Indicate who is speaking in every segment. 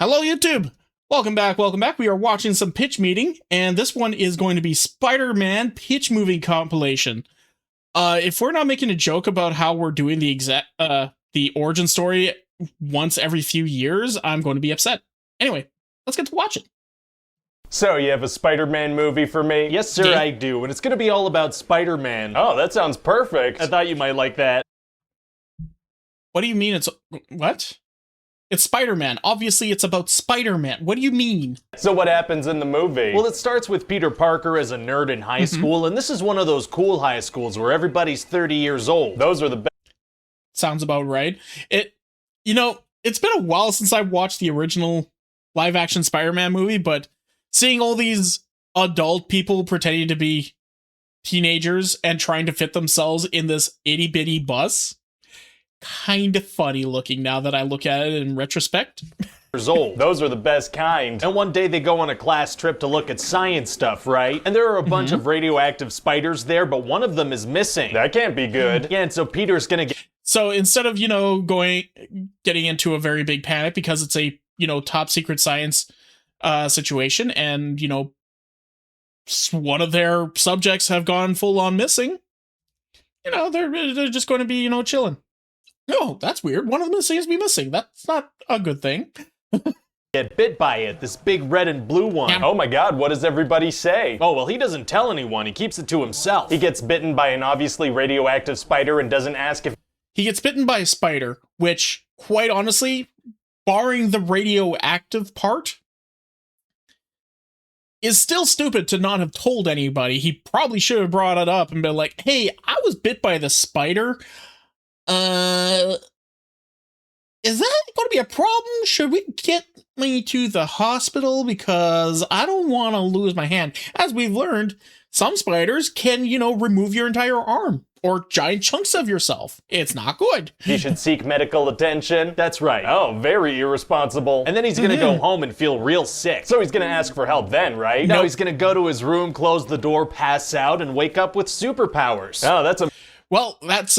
Speaker 1: Hello, YouTube! Welcome back, welcome back. We are watching some pitch meeting, and this one is going to be Spider-Man pitch movie compilation. If we're not making a joke about how we're doing the origin story once every few years, I'm going to be upset. Anyway, let's get to watch it.
Speaker 2: So, you have a Spider-Man movie for me?
Speaker 3: Yes, sir, I do, and it's gonna be all about Spider-Man.
Speaker 2: Oh, that sounds perfect.
Speaker 3: I thought you might like that.
Speaker 1: What do you mean it's... what? It's Spider-Man. Obviously, it's about Spider-Man. What do you mean?
Speaker 2: So what happens in the movie?
Speaker 3: Well, it starts with Peter Parker as a nerd in high school, and this is one of those cool high schools where everybody's 30 years old.
Speaker 2: Those are the best.
Speaker 1: Sounds about right. It's been a while since I watched the original live-action Spider-Man movie, but seeing all these adult people pretending to be teenagers and trying to fit themselves in this itty-bitty bus, kind of funny looking now that I look at it in retrospect.
Speaker 3: Years old.
Speaker 2: Those are the best kind.
Speaker 3: And one day they go on a class trip to look at science stuff, right? And there are a bunch of radioactive spiders there, but one of them is missing.
Speaker 2: That can't be good.
Speaker 3: Yeah, and so Peter's gonna get...
Speaker 1: So instead of, getting into a very big panic because it's a, top secret science situation and, one of their subjects have gone full on missing, they're just going to be, chilling. No, that's weird. One of them seems to be missing. That's not a good thing.
Speaker 3: get bit by it, this big red and blue one.
Speaker 1: Yeah.
Speaker 2: Oh my god, what does everybody say?
Speaker 3: Oh, well, he doesn't tell anyone. He keeps it to himself.
Speaker 2: He gets bitten by an obviously radioactive spider and doesn't ask if...
Speaker 1: He gets bitten by a spider, which, quite honestly, barring the radioactive part, is still stupid to not have told anybody. He probably should have brought it up and been like, hey, I was bit by the spider. Is that going to be a problem? Should we get me to the hospital? Because I don't want to lose my hand. As we've learned, some spiders can, remove your entire arm or giant chunks of yourself. It's not good.
Speaker 2: He should seek medical attention.
Speaker 3: That's right.
Speaker 2: Oh, very irresponsible.
Speaker 3: And then he's gonna go home and feel real sick.
Speaker 2: So he's gonna ask for help then, right?
Speaker 3: No, he's gonna go to his room, close the door, pass out, and wake up with superpowers.
Speaker 2: Oh, that's
Speaker 1: Well, that's,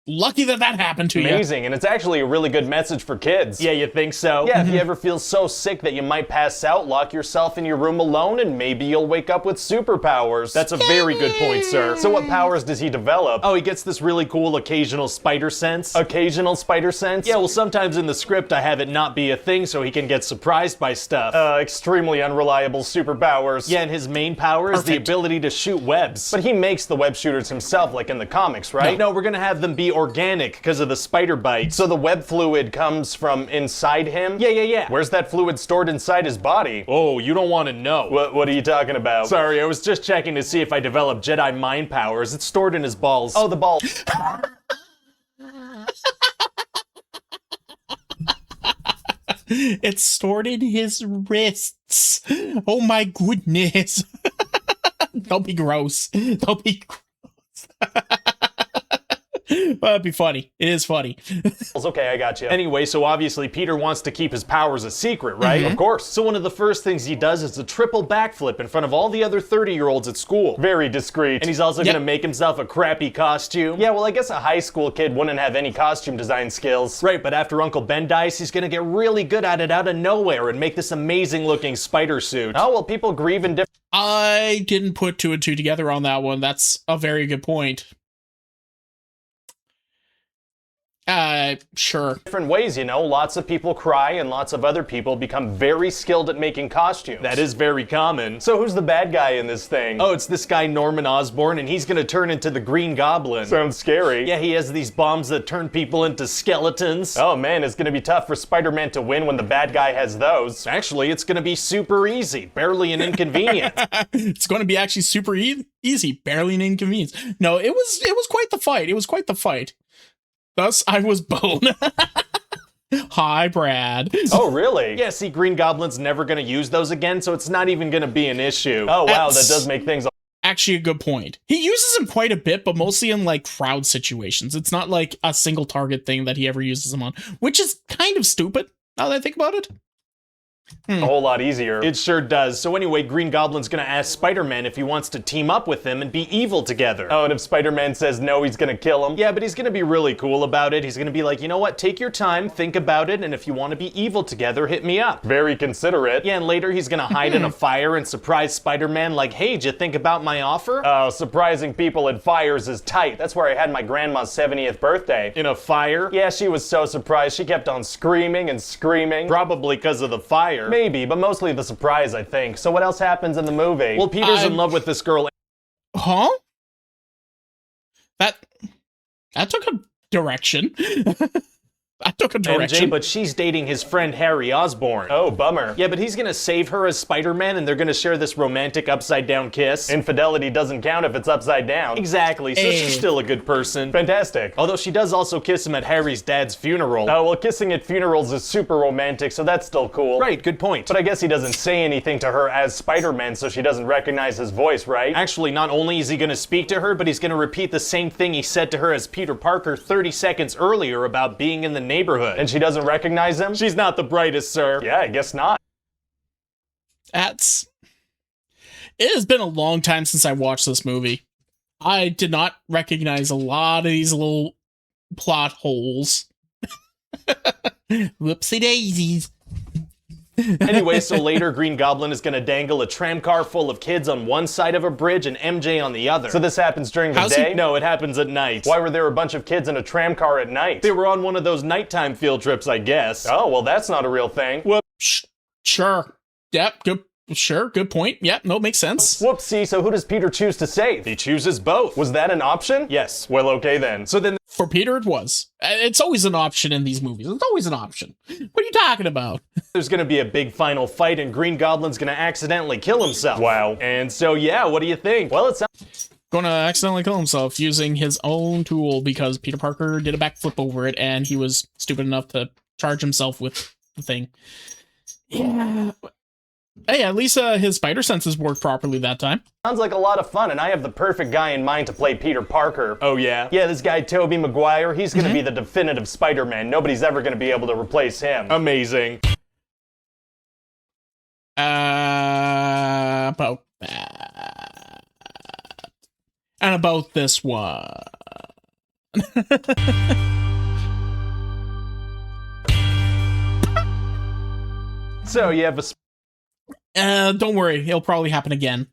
Speaker 1: lucky that happened to you.
Speaker 2: amazing, and it's actually a really good message for kids.
Speaker 3: Yeah, you think so?
Speaker 2: Yeah, if you ever feel so sick that you might pass out, lock yourself in your room alone and maybe you'll wake up with superpowers.
Speaker 3: That's a very good point, sir.
Speaker 2: So what powers does he develop?
Speaker 3: Oh, he gets this really cool occasional spider sense.
Speaker 2: Occasional spider sense?
Speaker 3: Yeah, well, sometimes in the script I have it not be a thing so he can get surprised by stuff.
Speaker 2: Extremely unreliable superpowers.
Speaker 3: Yeah, and his main power is the
Speaker 1: Perfect.
Speaker 3: ability to shoot webs.
Speaker 2: But he makes the web shooters himself, like in the comics, right?
Speaker 3: No, we're gonna have them be organic because of the spider bites.
Speaker 2: So the web fluid comes from inside him?
Speaker 3: Yeah.
Speaker 2: Where's that fluid stored inside his body?
Speaker 3: Oh, you don't want to know.
Speaker 2: What are you talking about?
Speaker 3: Sorry, I was just checking to see if I developed Jedi mind powers. It's stored in his balls.
Speaker 2: Oh, the ball.
Speaker 1: It's stored in his wrists. Oh my goodness. Don't be gross. Don't be gross. Well, it'd be funny. It is funny.
Speaker 2: Okay, I got you.
Speaker 3: Anyway, so obviously Peter wants to keep his powers a secret, right?
Speaker 2: Of course.
Speaker 3: So one of the first things he does is a triple backflip in front of all the other 30-year-olds at school.
Speaker 2: Very discreet.
Speaker 3: And he's also
Speaker 1: Yep.
Speaker 3: gonna make himself a crappy costume.
Speaker 2: Yeah, well, I guess a high school kid wouldn't have any costume design skills.
Speaker 3: Right, but after Uncle Ben dies, he's gonna get really good at it out of nowhere and make this amazing-looking spider suit.
Speaker 2: Oh, well, people grieve in
Speaker 1: I didn't put two and two together on that one. That's a very good point. Sure.
Speaker 2: different ways, Lots of people cry and lots of other people become very skilled at making costumes.
Speaker 3: That is very common.
Speaker 2: So who's the bad guy in this thing?
Speaker 3: Oh, it's this guy Norman Osborn, and he's gonna turn into the Green Goblin.
Speaker 2: Sounds scary.
Speaker 3: Yeah, he has these bombs that turn people into skeletons.
Speaker 2: Oh man, it's gonna be tough for Spider-Man to win when the bad guy has those.
Speaker 3: Actually, it's gonna be super easy, barely an inconvenience.
Speaker 1: It's going to be actually super easy, barely an inconvenience. No, it was quite the fight. It was quite the fight. Thus, I was Bone. Hi, Brad.
Speaker 2: Oh, really?
Speaker 3: Yeah, see, Green Goblin's never gonna use those again, so it's not even gonna be an issue.
Speaker 2: Oh, wow, that
Speaker 1: That's-
Speaker 2: does make things...
Speaker 1: Actually, a good point. He uses them quite a bit, but mostly in like crowd situations. It's not like a single target thing that he ever uses them on, which is kind of stupid now that I think about it.
Speaker 2: A whole lot easier.
Speaker 3: It sure does. So anyway, Green Goblin's gonna ask Spider-Man if he wants to team up with him and be evil together.
Speaker 2: Oh, and if Spider-Man says no, he's gonna kill him?
Speaker 3: Yeah, but he's gonna be really cool about it. He's gonna be like, you know what, take your time, think about it, and if you want to be evil together, hit me up.
Speaker 2: Very considerate.
Speaker 3: Yeah, and later he's gonna hide in a fire and surprise Spider-Man like, hey, did you think about my offer?
Speaker 2: Oh, surprising people at fires is tight. That's where I had my grandma's 70th birthday.
Speaker 3: In a fire?
Speaker 2: Yeah, she was so surprised. She kept on screaming and screaming.
Speaker 3: Probably because of the fire.
Speaker 2: Maybe, but mostly the surprise, I think. So what else happens in the movie?
Speaker 3: Well, Peter's in love with this girl.
Speaker 1: Huh? That took a direction. That took a direction.
Speaker 3: MJ, but she's dating his friend Harry Osborn.
Speaker 2: Oh, bummer.
Speaker 3: Yeah, but he's gonna save her as Spider-Man and they're gonna share this romantic upside-down kiss.
Speaker 2: Infidelity doesn't count if it's upside down.
Speaker 3: Exactly, so she's still a good person.
Speaker 2: Fantastic.
Speaker 3: Although she does also kiss him at Harry's dad's funeral.
Speaker 2: Oh, well, kissing at funerals is super romantic, so that's still cool.
Speaker 3: Right, good point.
Speaker 2: But I guess he doesn't say anything to her as Spider-Man, so she doesn't recognize his voice, right?
Speaker 3: Actually, not only is he gonna speak to her, but he's gonna repeat the same thing he said to her as Peter Parker 30 seconds earlier about being in the neighborhood.
Speaker 2: And she doesn't recognize him?
Speaker 3: She's not the brightest, sir.
Speaker 2: Yeah, I guess not.
Speaker 1: It has been a long time since I watched this movie. I did not recognize a lot of these little plot holes. Whoopsie daisies.
Speaker 3: Anyway, so later Green Goblin is gonna dangle a tram car full of kids on one side of a bridge and MJ on the other.
Speaker 2: So this happens during the day?
Speaker 3: No, it happens at night.
Speaker 2: Why were there a bunch of kids in a tram car at night?
Speaker 3: They were on one of those nighttime field trips, I guess.
Speaker 2: Oh, well, that's not a real thing.
Speaker 1: Sure. Yep, good. Sure, good point. Yep, no, makes sense.
Speaker 2: Whoopsie, so who does Peter choose to save?
Speaker 3: He chooses both.
Speaker 2: Was that an option?
Speaker 3: Yes.
Speaker 2: Well, okay then.
Speaker 3: So then
Speaker 1: For Peter, it was. It's always an option in these movies. It's always an option. What are you talking about?
Speaker 3: there's gonna be a big final fight and Green Goblin's gonna accidentally kill himself.
Speaker 2: Wow.
Speaker 3: And so yeah, what do you think?
Speaker 2: Well, it sounds
Speaker 1: Gonna accidentally kill himself using his own tool because Peter Parker did a backflip over it and he was stupid enough to charge himself with the thing. Yeah. Hey, at least his spider senses worked properly that time.
Speaker 2: like a lot of fun, and I have the perfect guy in mind to play Peter Parker.
Speaker 3: Oh yeah?
Speaker 2: Yeah, this guy, Tobey Maguire, he's gonna be the definitive Spider-Man. Nobody's ever gonna be able to replace him.
Speaker 3: Amazing.
Speaker 1: About that. And about this one.
Speaker 2: So you have a
Speaker 1: Don't worry, it'll probably happen again.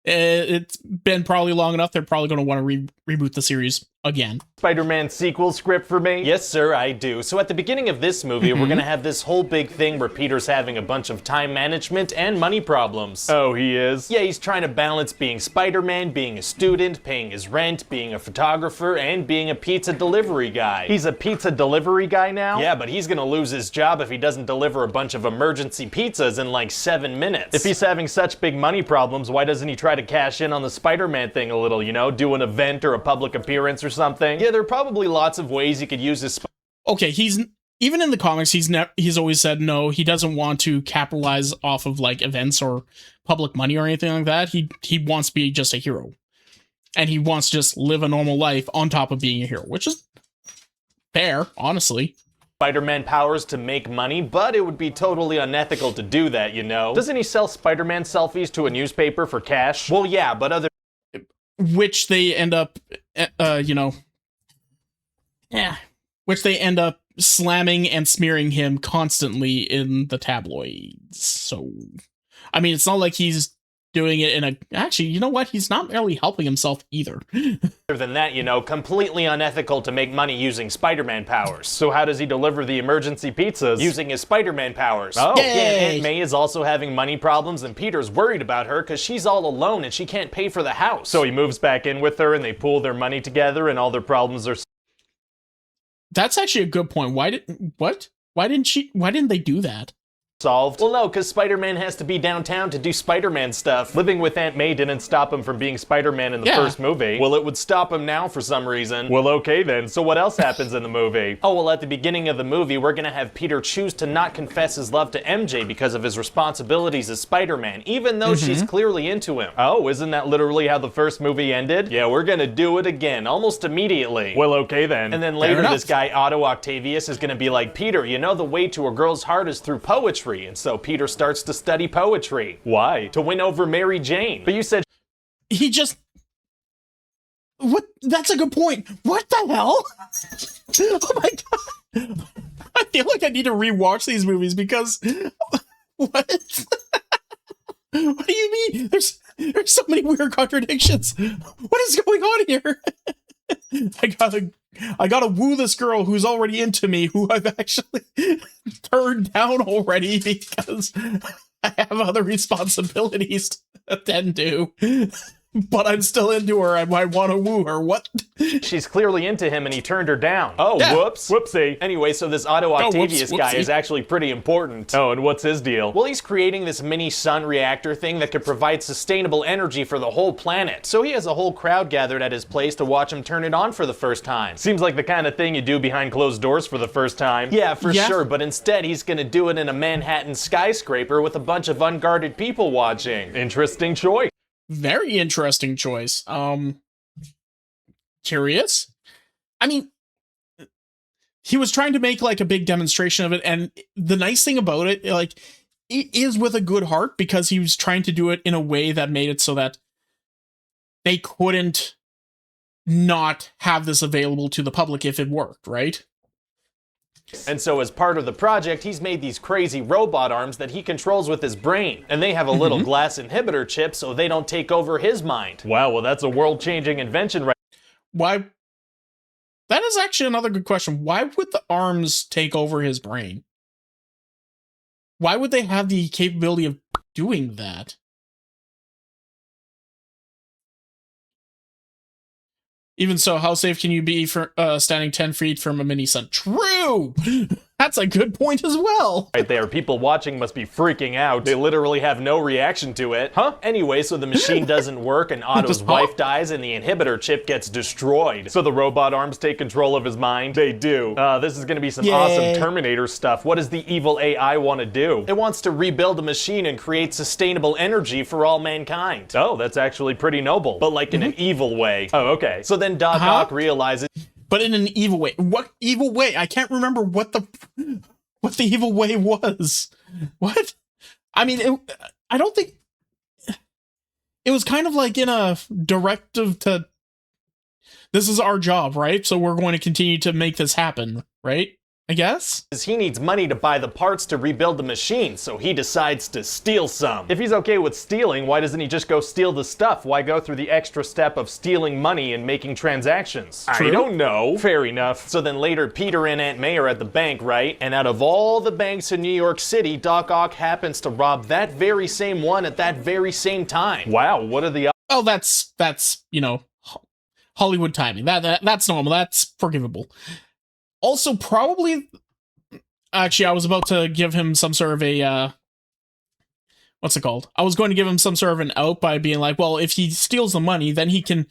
Speaker 1: It's been probably long enough, they're probably going to want to reboot the series again.
Speaker 2: Spider-Man sequel script for me?
Speaker 3: Yes, sir, I do. So at the beginning of this movie, we're gonna have this whole big thing where Peter's having a bunch of time management and money problems.
Speaker 2: Oh, he is?
Speaker 3: Yeah, he's trying to balance being Spider-Man, being a student, paying his rent, being a photographer, and being a pizza delivery guy.
Speaker 2: He's a pizza delivery guy now?
Speaker 3: Yeah, but he's gonna lose his job if he doesn't deliver a bunch of emergency pizzas in like 7 minutes.
Speaker 2: If he's having such big money problems, why doesn't he try to cash in on the Spider-Man thing a little, you know? Do an event or a public appearance or something?
Speaker 3: Yeah, there are probably lots of ways he could use his
Speaker 1: Okay, he's even in the comics, he's always said no, he doesn't want to capitalize off of like events or public money or anything like that. He wants to be just a hero. And he wants to just live a normal life on top of being a hero, which is fair, honestly.
Speaker 3: Spider-Man powers to make money, but it would be totally unethical to do that, you know?
Speaker 2: Doesn't he sell Spider-Man selfies to a newspaper for cash?
Speaker 3: Well, yeah, but other
Speaker 1: Which they end up, which they end up slamming and smearing him constantly in the tabloids. So, I mean, it's not like he's doing it in a... Actually, you know what? He's not really helping himself either.
Speaker 3: than that, you know, completely unethical to make money using Spider-Man powers.
Speaker 2: So how does he deliver the emergency pizzas?
Speaker 3: Using his Spider-Man powers.
Speaker 2: Oh.
Speaker 3: Yeah, Aunt May is also having money problems and Peter's worried about her because she's all alone and she can't pay for the house.
Speaker 2: So he moves back in with her and they pool their money together and all their problems are...
Speaker 1: That's actually a good point. Why didn't they do that?
Speaker 2: solved?
Speaker 3: Well, no, because Spider-Man has to be downtown to do Spider-Man stuff.
Speaker 2: Living with Aunt May didn't stop him from being Spider-Man in the first movie.
Speaker 3: Well, it would stop him now for some reason.
Speaker 2: Well, okay then. So what else happens in the movie?
Speaker 3: Oh, well, at the beginning of the movie, we're gonna have Peter choose to not confess his love to MJ because of his responsibilities as Spider-Man, even though she's clearly into him.
Speaker 2: Oh, isn't that literally how the first movie ended?
Speaker 3: Yeah, we're gonna do it again, almost immediately.
Speaker 2: Well, okay then.
Speaker 3: And then later, this guy, Otto Octavius, is gonna be like, Peter, you know the way to a girl's heart is through poetry. poetry, and so Peter starts to study poetry. Why? To win over Mary Jane. But you said
Speaker 1: He just... What? That's a good point. What the hell? Oh my god. I feel like I need to rewatch these movies because... What? What do you mean? There's so many weird contradictions. What is going on here? I gotta woo this girl who's already into me, who I've actually turned down already because I have other responsibilities to attend to. But I'm still into her and I want to woo her. What?
Speaker 3: she's clearly into him and he turned her down. Oh,
Speaker 1: Yeah.
Speaker 3: whoops. Whoopsie. Anyway, so this Otto Octavius guy
Speaker 1: whoopsie.
Speaker 3: is actually pretty important. Oh, and what's his deal? Well, he's creating this mini sun reactor thing that could provide sustainable energy for the whole planet. So he has a whole crowd gathered at his place to watch him turn it on for the first time. Seems like the kind of thing you do behind closed doors for the first time. Yeah, for sure, but instead he's gonna do it in a Manhattan skyscraper with a bunch of unguarded people watching. Interesting choice.
Speaker 1: Very interesting choice. Curious. I mean, he was trying to make like a big demonstration of it, and the nice thing about it, like, it is with a good heart because he was trying to do it in a way that made it so that they couldn't not have this available to the public if it worked, right?
Speaker 3: And so as part of the project, he's made these crazy robot arms that he controls with his brain. And they have a little glass inhibitor chip so they don't take over his mind. Wow, well that's a world-changing invention right.
Speaker 1: Why? That is actually another good question. Why would the arms take over his brain? Why would they have the capability of doing that? Even so, how safe can you be for standing 10 feet from a mini sun? True! That's a good point as well.
Speaker 3: Right there, people watching must be freaking out. They literally have no reaction to it. Huh? Anyway, so the machine doesn't work and Otto's wife dies and the inhibitor chip gets destroyed. So the robot arms take control of his mind? They do. This is gonna be some awesome Terminator stuff. What does the evil AI want to do? It wants to rebuild a machine and create sustainable energy for all mankind. Oh, that's actually pretty noble. But like in an evil way. Oh, okay. So then Doc Ock realizes...
Speaker 1: But in an evil way. What evil way? I can't remember what the evil way was. What? I mean, I don't think... It was kind of like in a directive to... This is our job, right? So we're going to continue to make this happen, right? I guess?
Speaker 3: He needs money to buy the parts to rebuild the machine, so he decides to steal some. If he's okay with stealing, why doesn't he just go steal the stuff? Why go through the extra step of stealing money and making transactions?
Speaker 1: True.
Speaker 3: I don't know. Fair enough. So then later, Peter and Aunt May are at the bank, right? And out of all the banks in New York City, Doc Ock happens to rob that very same one at that very same time. Wow, what are the...
Speaker 1: Oh, that's you know, Hollywood timing. That's normal. That's forgivable. Also, probably... Actually, I was about to give him some sort of a... what's it called? I was going to give him some sort of an out by being like, well, if he steals the money, then he can,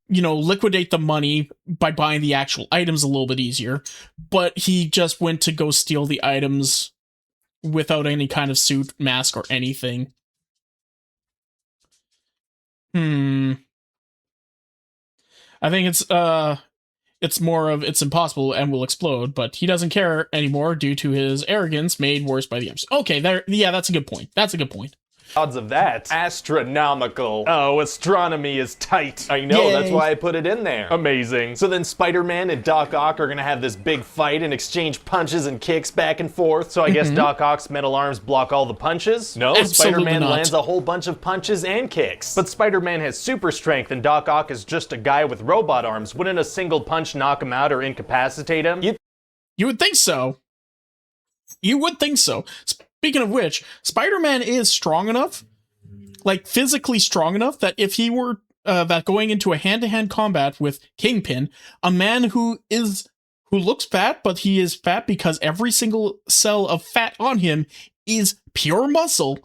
Speaker 1: you know, liquidate the money by buying the actual items a little bit easier. But he just went to go steal the items without any kind of suit, mask, or anything. I think it's more of it's impossible and will explode, but he doesn't care anymore due to his arrogance made worse by the others. Okay, yeah, that's a good point. That's a good point.
Speaker 3: Odds of that? Astronomical. Oh, astronomy is tight. I know,
Speaker 1: Yay.
Speaker 3: That's why I put it in there. Amazing. So then Spider-Man and Doc Ock are gonna have this big fight and exchange punches and kicks back and forth. So I guess Doc Ock's metal arms block all the punches? No,
Speaker 1: Absolutely
Speaker 3: Spider-Man
Speaker 1: not.
Speaker 3: lands a whole bunch of punches and kicks. But Spider-Man has super strength and Doc Ock is just a guy with robot arms. Wouldn't a single punch knock him out or incapacitate him?
Speaker 1: You would think so. You would think so. Speaking of which, Spider-Man is strong enough, like physically strong enough, that if he were that going into a hand-to-hand combat with Kingpin, a man who looks fat, but he is fat because every single cell of fat on him is pure muscle,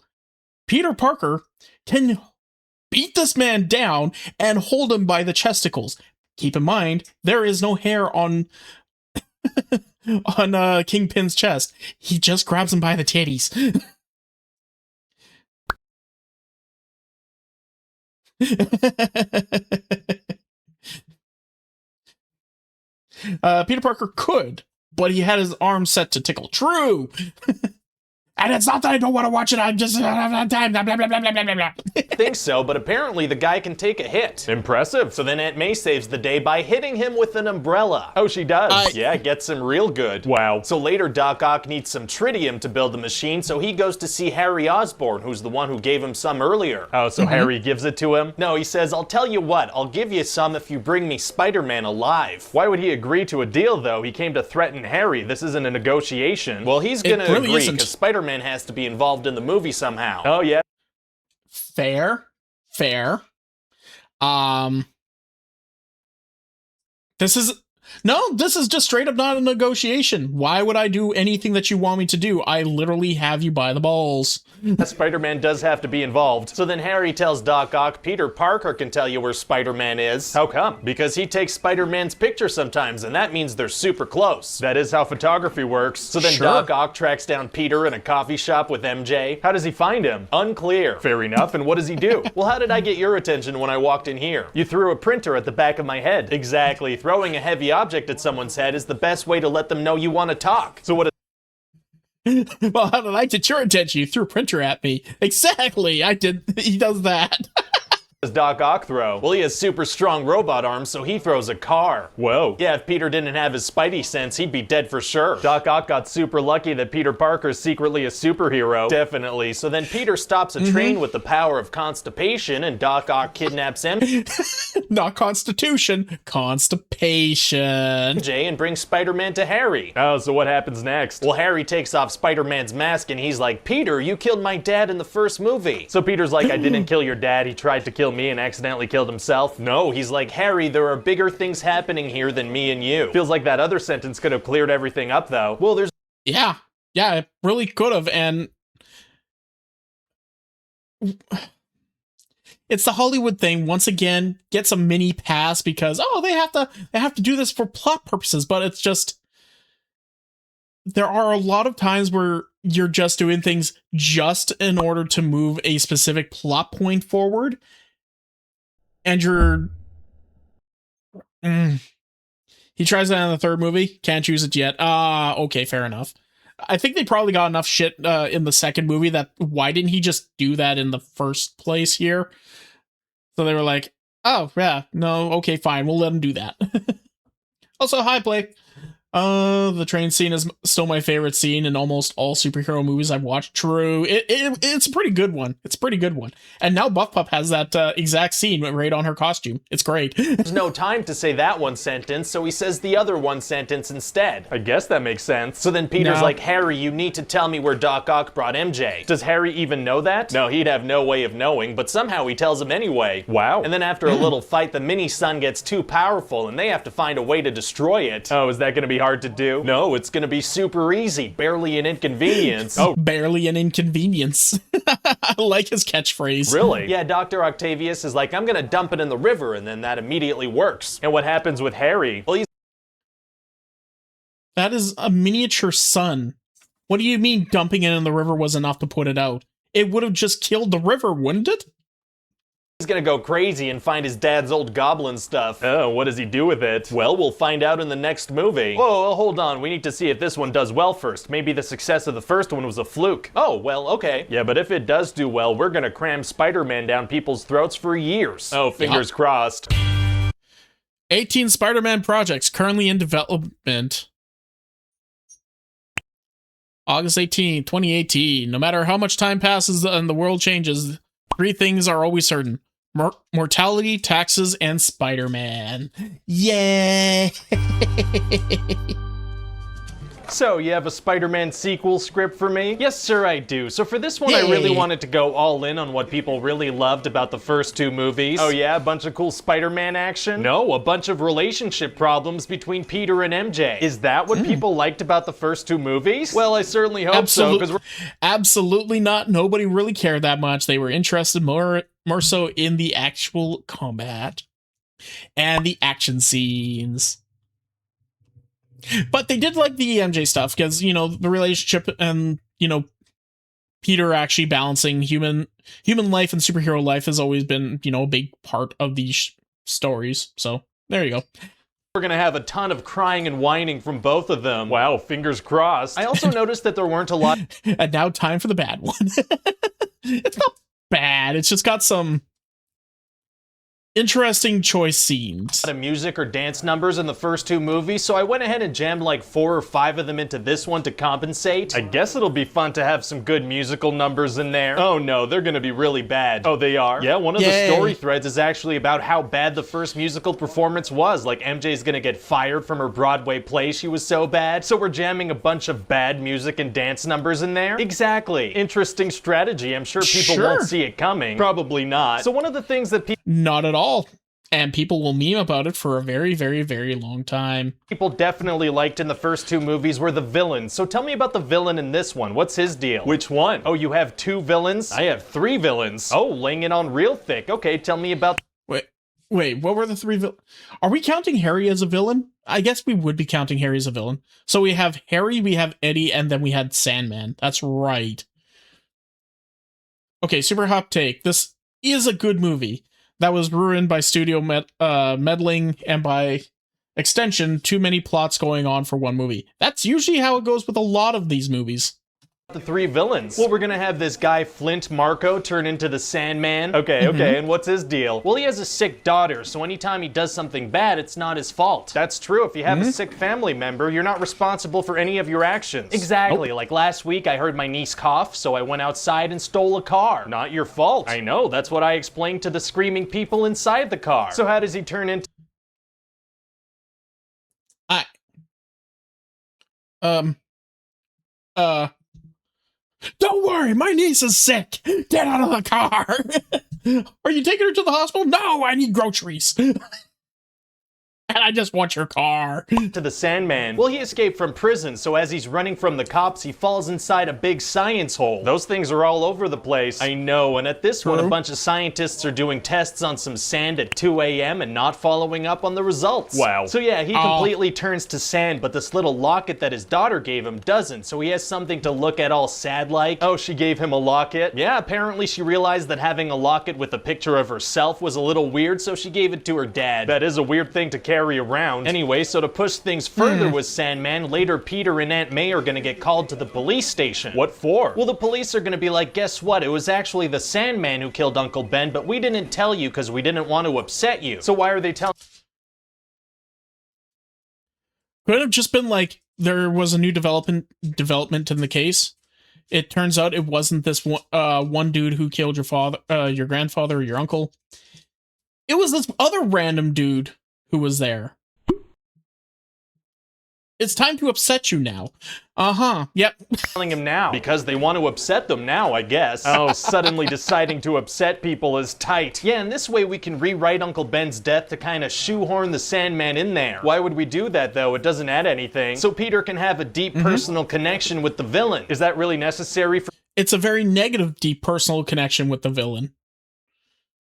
Speaker 1: Peter Parker can beat this man down and hold him by the chesticles. Keep in mind, there is no hair on on Kingpin's chest. He just grabs him by the titties. Peter Parker could, but he had his arm set to tickle. True! And it's not that I don't want to watch it, I'm just, I don't have time, blah, blah, blah, blah, blah, blah, blah.
Speaker 3: Think so, but apparently the guy can take a hit. Impressive. So then Aunt May saves the day by hitting him with an umbrella. Oh, she does? Yeah, gets him real good. Wow. So later, Doc Ock needs some tritium to build the machine, so he goes to see Harry Osborn, who's the one who gave him some earlier. Oh, so Harry gives it to him? No, he says, I'll tell you what, I'll give you some if you bring me Spider-Man alive. Why would he agree to a deal, though? He came to threaten Harry. This isn't a negotiation. Well, he's gonna agree, because Spider-Man has to be involved in the movie somehow. Oh, yeah.
Speaker 1: Fair. This is just straight up not a negotiation. Why would I do anything that you want me to do? I literally have you by the balls.
Speaker 3: Spider-Man does have to be involved. So then Harry tells Doc Ock Peter Parker can tell you where Spider-Man is. How come? Because he takes Spider-Man's picture sometimes, and that means they're super close. That is how photography works. So then Doc Ock tracks down Peter in a coffee shop with MJ. How does he find him? Unclear. Fair enough, and what does he do? Well, how did I get your attention when I walked in here? You threw a printer at the back of my head. Exactly. Throwing a heavy object at someone's head is the best way to let them know you want to talk. So what
Speaker 1: well, how did I get your attention? You threw a printer at me. Exactly. I did. He does that.
Speaker 3: does Doc Ock throw? Well, he has super strong robot arms, so he throws a car. Whoa. Yeah, if Peter didn't have his Spidey sense, he'd be dead for sure. Doc Ock got super lucky that Peter Parker's secretly a superhero. Definitely. So then Peter stops a train with the power of constipation, and Doc Ock kidnaps him.
Speaker 1: Not constitution, constipation.
Speaker 3: Jay and brings Spider-Man to Harry. Oh, so what happens next? Well, Harry takes off Spider-Man's mask and he's like, Peter, you killed my dad in the first movie. So Peter's like, I didn't kill your dad, he tried to kill me and accidentally killed himself. No, he's like, Harry, there are bigger things happening here than me and you. Feels like that other sentence could have cleared everything up though. Well, there's...
Speaker 1: Yeah, it really could have, and... It's the Hollywood thing, once again, gets a mini pass because, oh, they have to do this for plot purposes, but it's just... There are a lot of times where you're just doing things just in order to move a specific plot point forward, and you're... He tries that in the third movie, can't use it yet. Okay, fair enough. I think they probably got enough shit in the second movie that why didn't he just do that in the first place here? So they were like, oh, yeah, no, okay, fine, we'll let him do that. Also, hi, Blake. The train scene is still my favorite scene in almost all superhero movies I've watched. True. It's a pretty good one. It's a pretty good one. And now Buff Pup has that exact scene right on her costume. It's great.
Speaker 3: There's no time to say that one sentence, so he says the other one sentence instead. I guess that makes sense. So then Peter's like, Harry, you need to tell me where Doc Ock brought MJ. Does Harry even know that? No, he'd have no way of knowing, but somehow he tells him anyway. Wow. And then after a little fight, the mini-sun gets too powerful, and they have to find a way to destroy it. Oh, is that gonna be hard to do? No, it's gonna be super easy. Barely an inconvenience. Oh,
Speaker 1: barely an inconvenience. I like his catchphrase.
Speaker 3: Really? Yeah, Dr. Octavius is like, I'm gonna dump it in the river, and then that immediately works. And what happens with Harry? Well,
Speaker 1: that is a miniature sun. What do you mean dumping it in the river was enough to put it out? It would have just killed the river, wouldn't it?
Speaker 3: He's gonna go crazy and find his dad's old goblin stuff. Oh, what does he do with it? Well, we'll find out in the next movie. Whoa, hold on, we need to see if this one does well first. Maybe the success of the first one was a fluke. Oh, well, okay. Yeah, but if it does do well, we're gonna cram Spider-Man down people's throats for years. Oh, fingers crossed.
Speaker 1: 18 Spider-Man projects currently in development. August 18, 2018. No matter how much time passes and the world changes, 3 things are always certain. Mortality, taxes, and Spider-Man. Yay!
Speaker 3: So, you have a Spider-Man sequel script for me? Yes, sir, I do. So for this one, I really wanted to go all in on what people really loved about the first 2 movies. Oh yeah, a bunch of cool Spider-Man action? No, a bunch of relationship problems between Peter and MJ. Is that what people liked about the first 2 movies? Well, I certainly hope so, because
Speaker 1: absolutely not. Nobody really cared that much. They were interested more so in the actual combat and the action scenes. But they did like the MJ stuff because, you know, the relationship and, you know, Peter actually balancing human life and superhero life has always been, you know, a big part of these stories. So there you go.
Speaker 3: We're gonna have a ton of crying and whining from both of them. Wow, fingers crossed. I also noticed that there weren't a lot
Speaker 1: And now time for the bad one. It's not bad. It's just got some interesting choice scenes.
Speaker 3: of music or dance numbers in the first two movies, so I went ahead and jammed like 4 or 5 of them into this one to compensate. I guess it'll be fun to have some good musical numbers in there. Oh no, they're gonna be really bad. Oh, they are? Yeah, one of the story threads is actually about how bad the first musical performance was. Like, MJ's gonna get fired from her Broadway play, she was so bad. So we're jamming a bunch of bad music and dance numbers in there? Exactly. Interesting strategy. I'm sure people won't see it coming. Probably not. So one of the things that
Speaker 1: Not at all. And people will meme about it for a very, very, very long time.
Speaker 3: people definitely liked in the first two movies were the villains. So tell me about the villain in this one. What's his deal? Which one? Oh, you have 2 villains? I have 3 villains. Oh, laying it on real thick. Okay, tell me about...
Speaker 1: Wait, what were the 3 villains? Are we counting Harry as a villain? I guess we would be counting Harry as a villain. So we have Harry, we have Eddie, and then we had Sandman. That's right. Okay, super hot take. This is a good movie that was ruined by studio meddling and by extension, too many plots going on for one movie. That's usually how it goes with a lot of these movies.
Speaker 3: the 3 villains? Well, we're gonna have this guy Flint Marco turn into the Sandman. Okay, and what's his deal? Well, he has a sick daughter, so anytime he does something bad, it's not his fault. That's true. If you have a sick family member, you're not responsible for any of your actions. Exactly. Like last week, I heard my niece cough, so I went outside and stole a car. Not your fault. I know. That's what I explained to the screaming people inside the car. So how does he turn into...
Speaker 1: Don't worry, my niece is sick. Get out of the car. Are you taking her to the hospital? No, I need groceries. And I just want your car.
Speaker 3: To the Sandman? Well, he escaped from prison, so as he's running from the cops, he falls inside a big science hole. Those things are all over the place. I know, and at this one, a bunch of scientists are doing tests on some sand at 2 a.m. and not following up on the results. Wow. So yeah, he completely turns to sand, but this little locket that his daughter gave him doesn't, so he has something to look at all sad-like. Oh, she gave him a locket? Yeah, apparently she realized that having a locket with a picture of herself was a little weird, so she gave it to her dad. That is a weird thing to carry around. Anyway, so to push things further with Sandman, later Peter and Aunt May are gonna get called to the police station. What for? Well, the police are gonna be like, guess what? It was actually the Sandman who killed Uncle Ben, but we didn't tell you because we didn't want to upset you. So why are they telling...
Speaker 1: Could have just been like, there was a new development in the case. It turns out it wasn't this one dude who killed your father, your grandfather, or your uncle. It was this other random dude who was there. It's time to upset you now. Yep.
Speaker 3: Telling him now. Because they want to upset them now, I guess. Oh, suddenly deciding to upset people is tight. Yeah, and this way we can rewrite Uncle Ben's death to kind of shoehorn the Sandman in there. Why would we do that, though? It doesn't add anything. So Peter can have a deep personal connection with the villain. Is that really necessary for...
Speaker 1: It's a very negative, deep personal connection with the villain.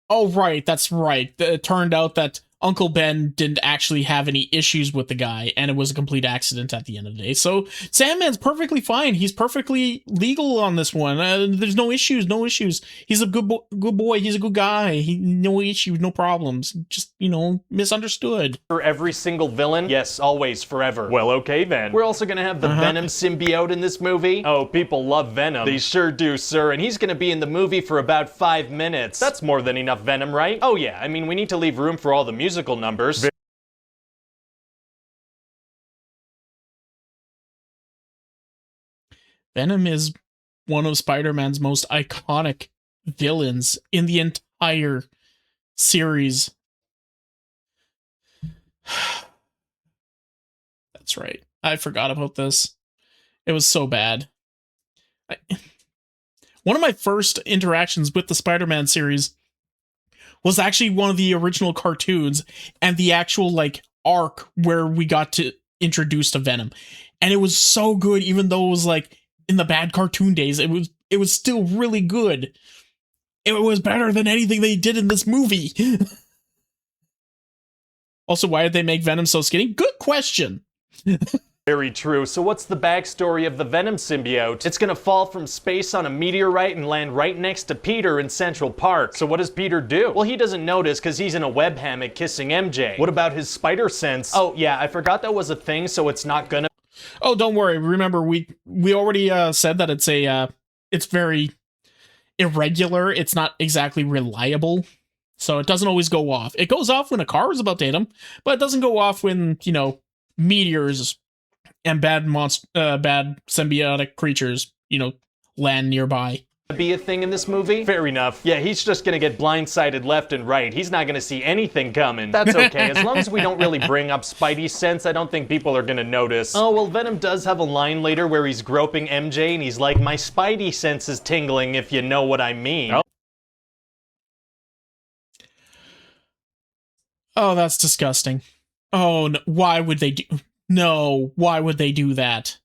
Speaker 1: Oh, right, that's right. It turned out that Uncle Ben didn't actually have any issues with the guy, and it was a complete accident at the end of the day. So Sandman's perfectly fine. He's perfectly legal on this one. There's no issues, no issues. He's a good boy. He's a good guy. No issues, no problems. Just, misunderstood.
Speaker 3: For every single villain? Yes, always, forever. Well, okay then. We're also gonna have the Venom symbiote in this movie. Oh, people love Venom. They sure do, sir, and he's gonna be in the movie for about 5 minutes. That's more than enough Venom, right? Oh yeah, I mean, we need to leave room for all the musical numbers.
Speaker 1: Venom is one of Spider-Man's most iconic villains in the entire series. That's right. I forgot about this. It was so bad. One of my first interactions with the Spider-Man series was actually one of the original cartoons and the actual arc where we got to introduce to Venom. And it was so good, even though it was in the bad cartoon days, it was still really good. It was better than anything they did in this movie. Also, why did they make Venom so skinny? Good question.
Speaker 3: Very true. So what's the backstory of the Venom symbiote? It's gonna fall from space on a meteorite and land right next to Peter in Central Park. So what does Peter do? Well, he doesn't notice because he's in a web hammock kissing MJ. What about his spider sense? Oh yeah, I forgot that was a thing, so it's not gonna...
Speaker 1: Oh, don't worry. Remember, we already said that it's very irregular. It's not exactly reliable. So it doesn't always go off. It goes off when a car is about to hit him, but it doesn't go off when, you know, meteors and bad symbiotic creatures, you know, land nearby.
Speaker 3: Be a thing in this movie? Fair enough. Yeah, he's just gonna get blindsided left and right. He's not gonna see anything coming. That's okay. As long as we don't really bring up Spidey sense, I don't think people are gonna notice. Oh, well, Venom does have a line later where he's groping MJ and he's like, my Spidey sense is tingling, if you know what I mean.
Speaker 1: Oh, that's disgusting. Oh, no, why would they do... No, why would they do that?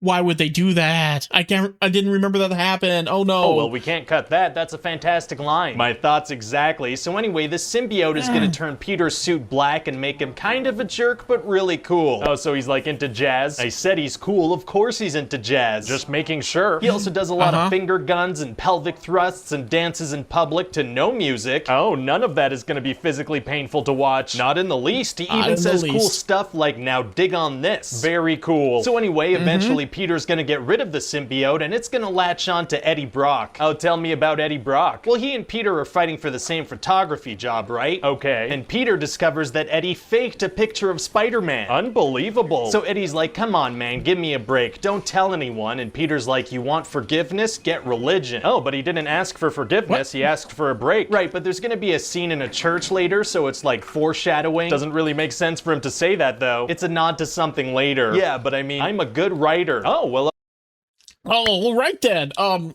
Speaker 1: Why would they do that? I didn't remember that happened. Oh no.
Speaker 3: Oh, well, we can't cut that. That's a fantastic line. My thoughts exactly. So anyway, this symbiote is gonna turn Peter's suit black and make him kind of a jerk, but really cool. Oh, so he's like into jazz? I said he's cool. Of course he's into jazz. Just making sure. He also does a lot of finger guns and pelvic thrusts and dances in public to no music. Oh, none of that is gonna be physically painful to watch. Not in the least. He even says cool stuff like, now dig on this. Very cool. So anyway, eventually Peter's gonna get rid of the symbiote and it's gonna latch on to Eddie Brock. Oh, tell me about Eddie Brock. Well, he and Peter are fighting for the same photography job, right? Okay. And Peter discovers that Eddie faked a picture of Spider-Man. Unbelievable. So Eddie's like, come on, man, give me a break. Don't tell anyone. And Peter's like, you want forgiveness? Get religion. Oh, but he didn't ask for forgiveness. He asked for a break. Right, but there's gonna be a scene in a church later, so it's like foreshadowing. Doesn't really make sense for him to say that, though. It's a nod to something later. Yeah, but I mean, I'm a good writer. Oh, well.
Speaker 1: Oh, all right then. I'm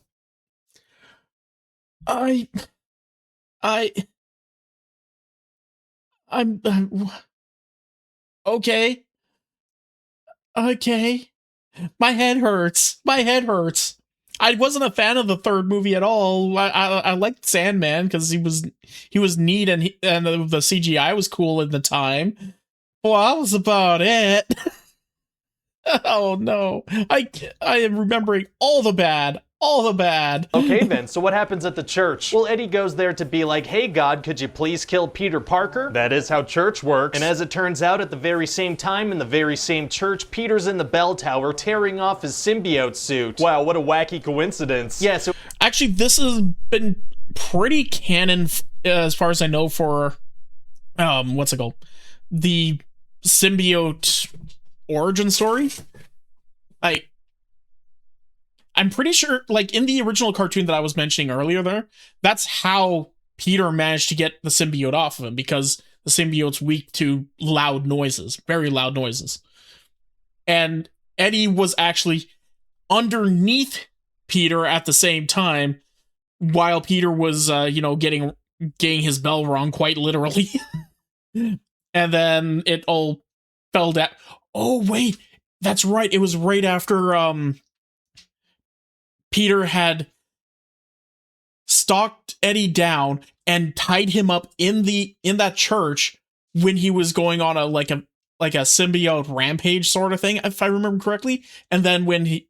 Speaker 1: okay. Okay. My head hurts. My head hurts. I wasn't a fan of the third movie at all. I liked Sandman because he was neat and the CGI was cool at the time. Well, that was about it. Oh no. I am remembering all the bad. All the bad.
Speaker 3: Okay then, so what happens at the church? Well, Eddie goes there to be like, hey God, could you please kill Peter Parker? That is how church works. And as it turns out, at the very same time, in the very same church, Peter's in the bell tower tearing off his symbiote suit. Wow, what a wacky coincidence. Yeah, so...
Speaker 1: Actually, this has been pretty canon, as far as I know, for, what's it called? The symbiote origin story. I'm pretty sure, like, in the original cartoon that I was mentioning earlier there, that's how Peter managed to get the symbiote off of him, because the symbiote's weak to loud noises, very loud noises. And Eddie was actually underneath Peter at the same time, while Peter was, getting his bell rung, quite literally. And then it all fell down. Oh, wait, that's right. It was right after, Peter had stalked Eddie down and tied him up in that church when he was going on a symbiote rampage sort of thing, if I remember correctly. And then when he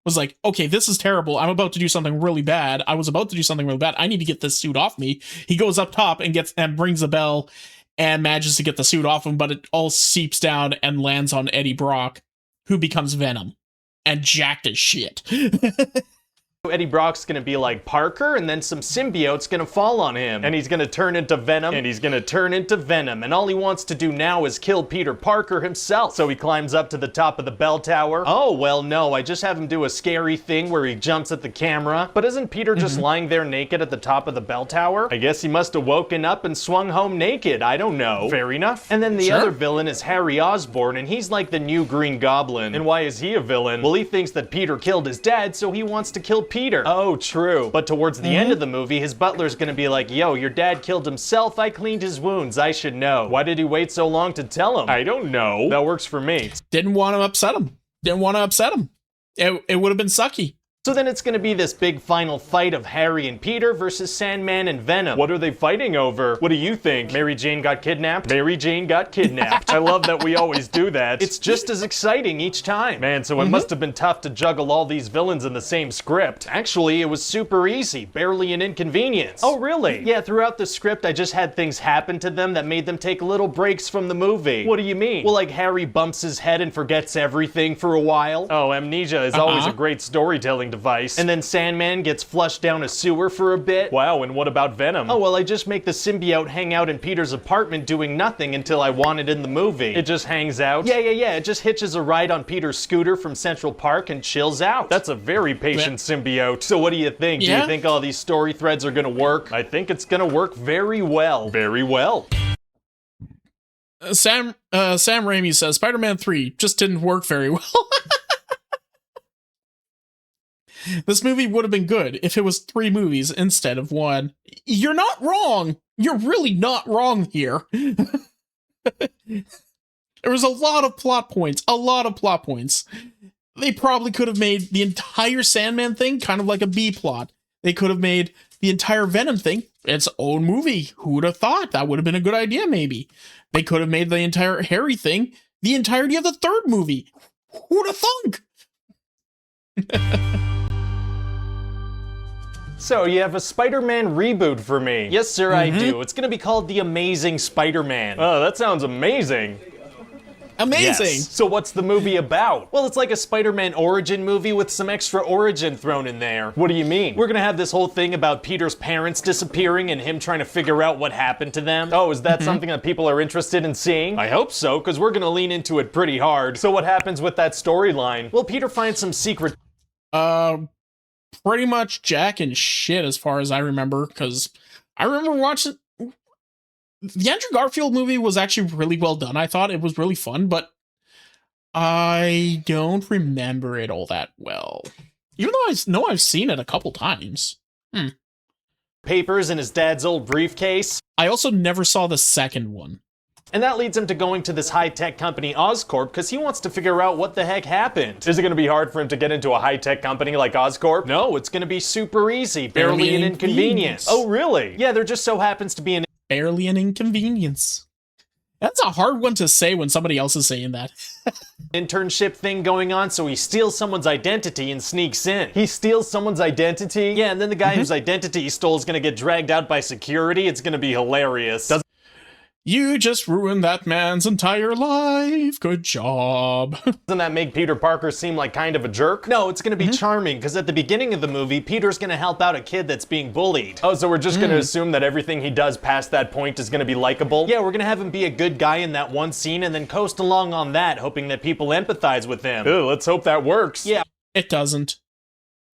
Speaker 1: was like, okay, this is terrible. I'm about to do something really bad. I was about to do something really bad. I need to get this suit off me. He goes up top and brings the bell and manages to get the suit off him, but it all seeps down and lands on Eddie Brock, who becomes Venom. And jacked as shit.
Speaker 3: Eddie Brock's gonna be like Parker, and then some symbiote's gonna fall on him. And he's gonna turn into Venom, and he's gonna turn into Venom. And all he wants to do now is kill Peter Parker himself. So he climbs up to the top of the bell tower. Oh, well, no, I just have him do a scary thing where he jumps at the camera. But isn't Peter just lying there naked at the top of the bell tower? I guess he must have woken up and swung home naked. I don't know. Fair enough. And then the other villain is Harry Osborn, and he's like the new Green Goblin. And why is he a villain? Well, he thinks that Peter killed his dad, so he wants to kill Peter. Oh, true. But towards the end of the movie, his butler's gonna be like, yo, your dad killed himself. I cleaned his wounds. I should know. Why did he wait so long to tell him? I don't know. That works for me.
Speaker 1: Didn't want to upset him. It would have been sucky.
Speaker 2: So then it's gonna be this big final fight of Harry and Peter versus Sandman and Venom.
Speaker 3: What are they fighting over? What do you think? Mary Jane got kidnapped? Mary Jane got kidnapped. I love that we always do that.
Speaker 2: It's just as exciting each time.
Speaker 3: Man, so it must have been tough to juggle all these villains in the same script.
Speaker 2: Actually, it was super easy, barely an inconvenience.
Speaker 3: Oh, really?
Speaker 2: Yeah, throughout the script, I just had things happen to them that made them take little breaks from the movie.
Speaker 3: What do you mean?
Speaker 2: Well, like Harry bumps his head and forgets everything for a while.
Speaker 3: Oh, amnesia is always a great storytelling device.
Speaker 2: And then Sandman gets flushed down a sewer for a bit.
Speaker 3: Wow, and what about Venom?
Speaker 2: Oh, well, I just make the symbiote hang out in Peter's apartment doing nothing until I want it in the movie.
Speaker 3: It just hangs out?
Speaker 2: Yeah. It just hitches a ride on Peter's scooter from Central Park and chills out.
Speaker 3: That's a very patient symbiote.
Speaker 2: So what do you think?
Speaker 1: Yeah?
Speaker 2: Do you think all these story threads are gonna work?
Speaker 3: I think it's gonna work very well. Very well.
Speaker 1: Sam Raimi says Spider-Man 3 just didn't work very well. This movie would have been good if it was 3 movies instead of 1. You're not wrong. You're really not wrong here. There was a lot of plot points. They probably could have made the entire Sandman thing kind of like a B plot. They could have made the entire Venom thing its own movie. Who would have thought? That would have been a good idea, maybe. They could have made the entire Harry thing the entirety of the 3rd movie. Who'd have thunk?
Speaker 2: So, you have a Spider-Man reboot for me. Yes, sir, I do. It's gonna be called The Amazing Spider-Man.
Speaker 3: Oh, that sounds amazing.
Speaker 1: Amazing.
Speaker 2: Yes. So what's the movie about? Well, it's like a Spider-Man origin movie with some extra origin thrown in there.
Speaker 3: What do you mean?
Speaker 2: We're gonna have this whole thing about Peter's parents disappearing and him trying to figure out what happened to them.
Speaker 3: Oh, is that something that people are interested in seeing?
Speaker 2: I hope so, because we're gonna lean into it pretty hard.
Speaker 3: So what happens with that storyline?
Speaker 2: Well, Peter finds some secret...
Speaker 1: Pretty much Jack and shit as far as I remember, because I remember watching... The Andrew Garfield movie was actually really well done. I thought it was really fun, but I don't remember it all that well. Even though I know I've seen it a couple times.
Speaker 2: papers in his dad's old briefcase.
Speaker 1: I also never saw the second one.
Speaker 2: And that leads him to going to this high-tech company, Oscorp, because he wants to figure out what the heck happened.
Speaker 3: Is it going to be hard for him to get into a high-tech company like Oscorp?
Speaker 2: No, it's going to be super easy. Barely an inconvenience.
Speaker 3: Oh, really?
Speaker 2: Yeah, there just so happens to be an...
Speaker 1: Barely an inconvenience. That's a hard one to say when somebody else is saying that.
Speaker 2: internship thing going on, so he steals someone's identity and sneaks in.
Speaker 3: He steals someone's identity?
Speaker 2: Yeah, and then the guy whose identity he stole is going to get dragged out by security. It's going to be hilarious.
Speaker 1: You just ruined that man's entire life. Good job.
Speaker 2: Doesn't that make Peter Parker seem like kind of a jerk? No, it's gonna be charming, because at the beginning of the movie, Peter's gonna help out a kid that's being bullied.
Speaker 3: Oh, so we're just gonna assume that everything he does past that point is gonna be likable?
Speaker 2: Yeah, we're gonna have him be a good guy in that one scene and then coast along on that, hoping that people empathize with him.
Speaker 3: Ooh, let's hope that works.
Speaker 2: Yeah.
Speaker 1: It doesn't.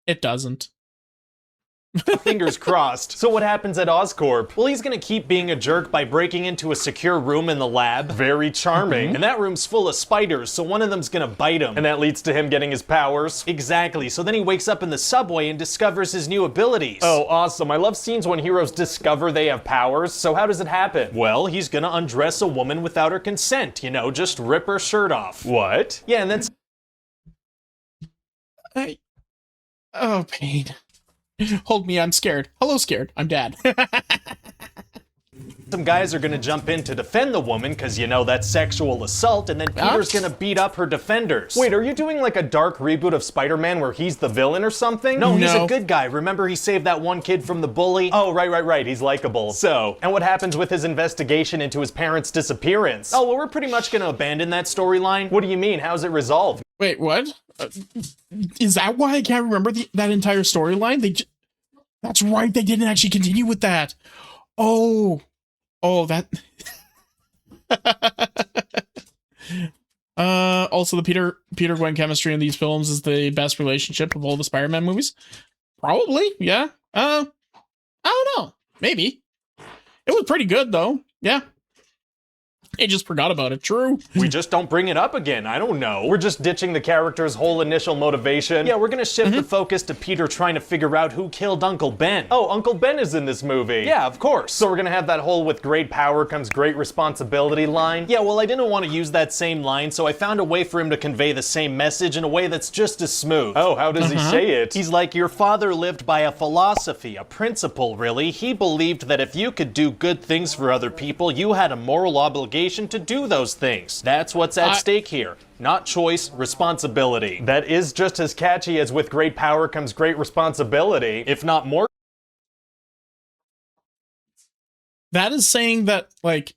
Speaker 1: It doesn't.
Speaker 2: Fingers crossed. So what happens at Oscorp? Well, he's gonna keep being a jerk by breaking into a secure room in the lab.
Speaker 3: Very charming.
Speaker 2: And that room's full of spiders, so one of them's gonna bite him.
Speaker 3: And that leads to him getting his powers?
Speaker 2: Exactly. So then he wakes up in the subway and discovers his new abilities.
Speaker 3: Oh, awesome. I love scenes when heroes discover they have powers. So how does it happen?
Speaker 2: Well, he's gonna undress a woman without her consent, you know, just rip her shirt off.
Speaker 3: What?
Speaker 2: Yeah, and then...
Speaker 1: Oh, pain. Hold me, I'm scared. Hello, scared. I'm Dad.
Speaker 2: some guys are gonna jump in to defend the woman, because you know that's sexual assault, and then Peter's gonna beat up her defenders.
Speaker 3: Wait, are you doing like a dark reboot of Spider-Man where he's the villain or something?
Speaker 2: No, he's a good guy. Remember he saved that one kid from the bully?
Speaker 3: Oh, right. He's likable. So, and what happens with his investigation into his parents' disappearance?
Speaker 2: Oh, well, we're pretty much gonna abandon that storyline.
Speaker 3: What do you mean? How's it resolved?
Speaker 1: Wait, what? Is that why I can't remember that entire storyline? That's right, they didn't actually continue with that. Oh, that. Also, the Peter Gwen chemistry in these films is the best relationship of all the Spider-Man movies. Probably, yeah. I don't know, maybe. It was pretty good though. Yeah. They just forgot about it. True.
Speaker 3: We just don't bring it up again. I don't know. We're just ditching the character's whole initial motivation. Yeah, we're gonna shift the focus to Peter trying to figure out who killed Uncle Ben. Oh, Uncle Ben is in this movie. Yeah, of course. So we're gonna have that whole with great power comes great responsibility line. Yeah, well, I didn't want to use that same line, so I found a way for him to convey the same message in a way that's just as smooth. Oh, how does he say it? He's like, your father lived by a philosophy, a principle, really. He believed that if you could do good things for other people, you had a moral obligation to do those things. That's what's at stake here. Not choice, responsibility. That is just as catchy as with great power comes great responsibility, if not more.
Speaker 1: That is saying that, like,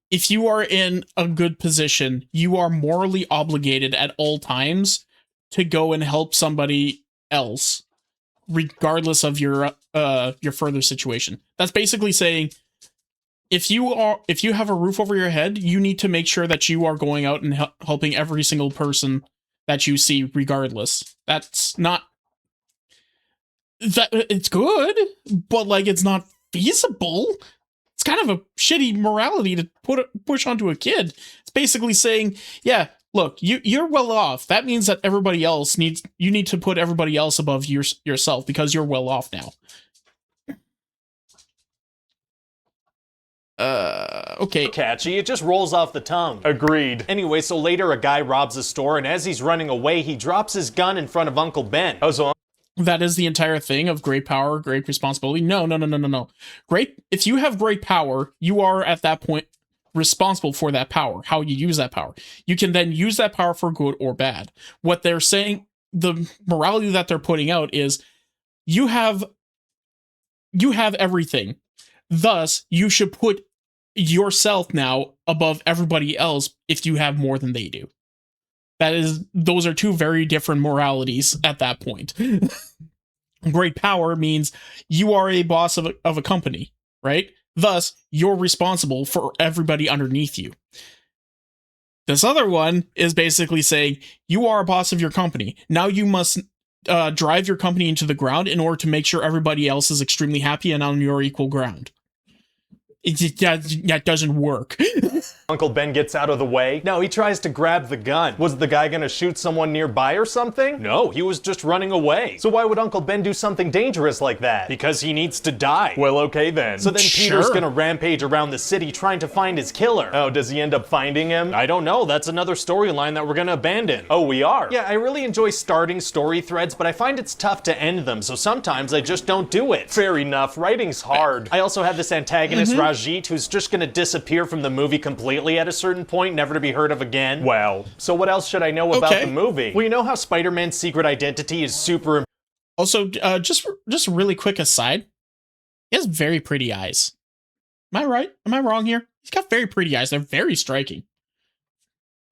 Speaker 1: if you are in a good position, you are morally obligated at all times to go and help somebody else, regardless of your further situation. That's basically saying, if you have a roof over your head, you need to make sure that you are going out and helping every single person that you see, regardless. That's not that it's good, but like it's not feasible. It's kind of a shitty morality to push onto a kid. It's basically saying, yeah, look, you're well off. That means that everybody else you need to put everybody else above yourself because you're well off now. Okay.
Speaker 3: Catchy, it just rolls off the tongue. Agreed. Anyway, so later a guy robs a store, and as he's running away, he drops his gun in front of Uncle Ben. Oh, so
Speaker 1: that is the entire thing of great power, great responsibility. No. If you have great power, you are at that point responsible for that power, how you use that power. You can then use that power for good or bad. What they're saying, the morality that they're putting out is you have everything. Thus, you should put yourself now above everybody else if you have more than they do. Those are two very different moralities at that point. Great power means you are a boss of a company, right? Thus, you're responsible for everybody underneath you. This other one is basically saying you are a boss of your company. Now you must drive your company into the ground in order to make sure everybody else is extremely happy and on your equal ground. That doesn't work.
Speaker 3: Uncle Ben gets out of the way. No, he tries to grab the gun. Was the guy gonna shoot someone nearby or something? No, he was just running away. So why would Uncle Ben do something dangerous like that? Because he needs to die. Well, okay then. So then Peter's gonna rampage around the city trying to find his killer. Oh, does he end up finding him? I don't know. That's another storyline that we're gonna abandon. Oh, we are? Yeah, I really enjoy starting story threads, but I find it's tough to end them, so sometimes I just don't do it. Fair enough. Writing's hard. I also have this antagonist, Rajit, who's just gonna disappear from the movie completely at a certain point, never to be heard of again. Well, so what else should I know about the movie? Well, you know how Spider-Man's secret identity is super...
Speaker 1: Also, just really quick aside, he has very pretty eyes. Am I right? Am I wrong here? He's got very pretty eyes. They're very striking.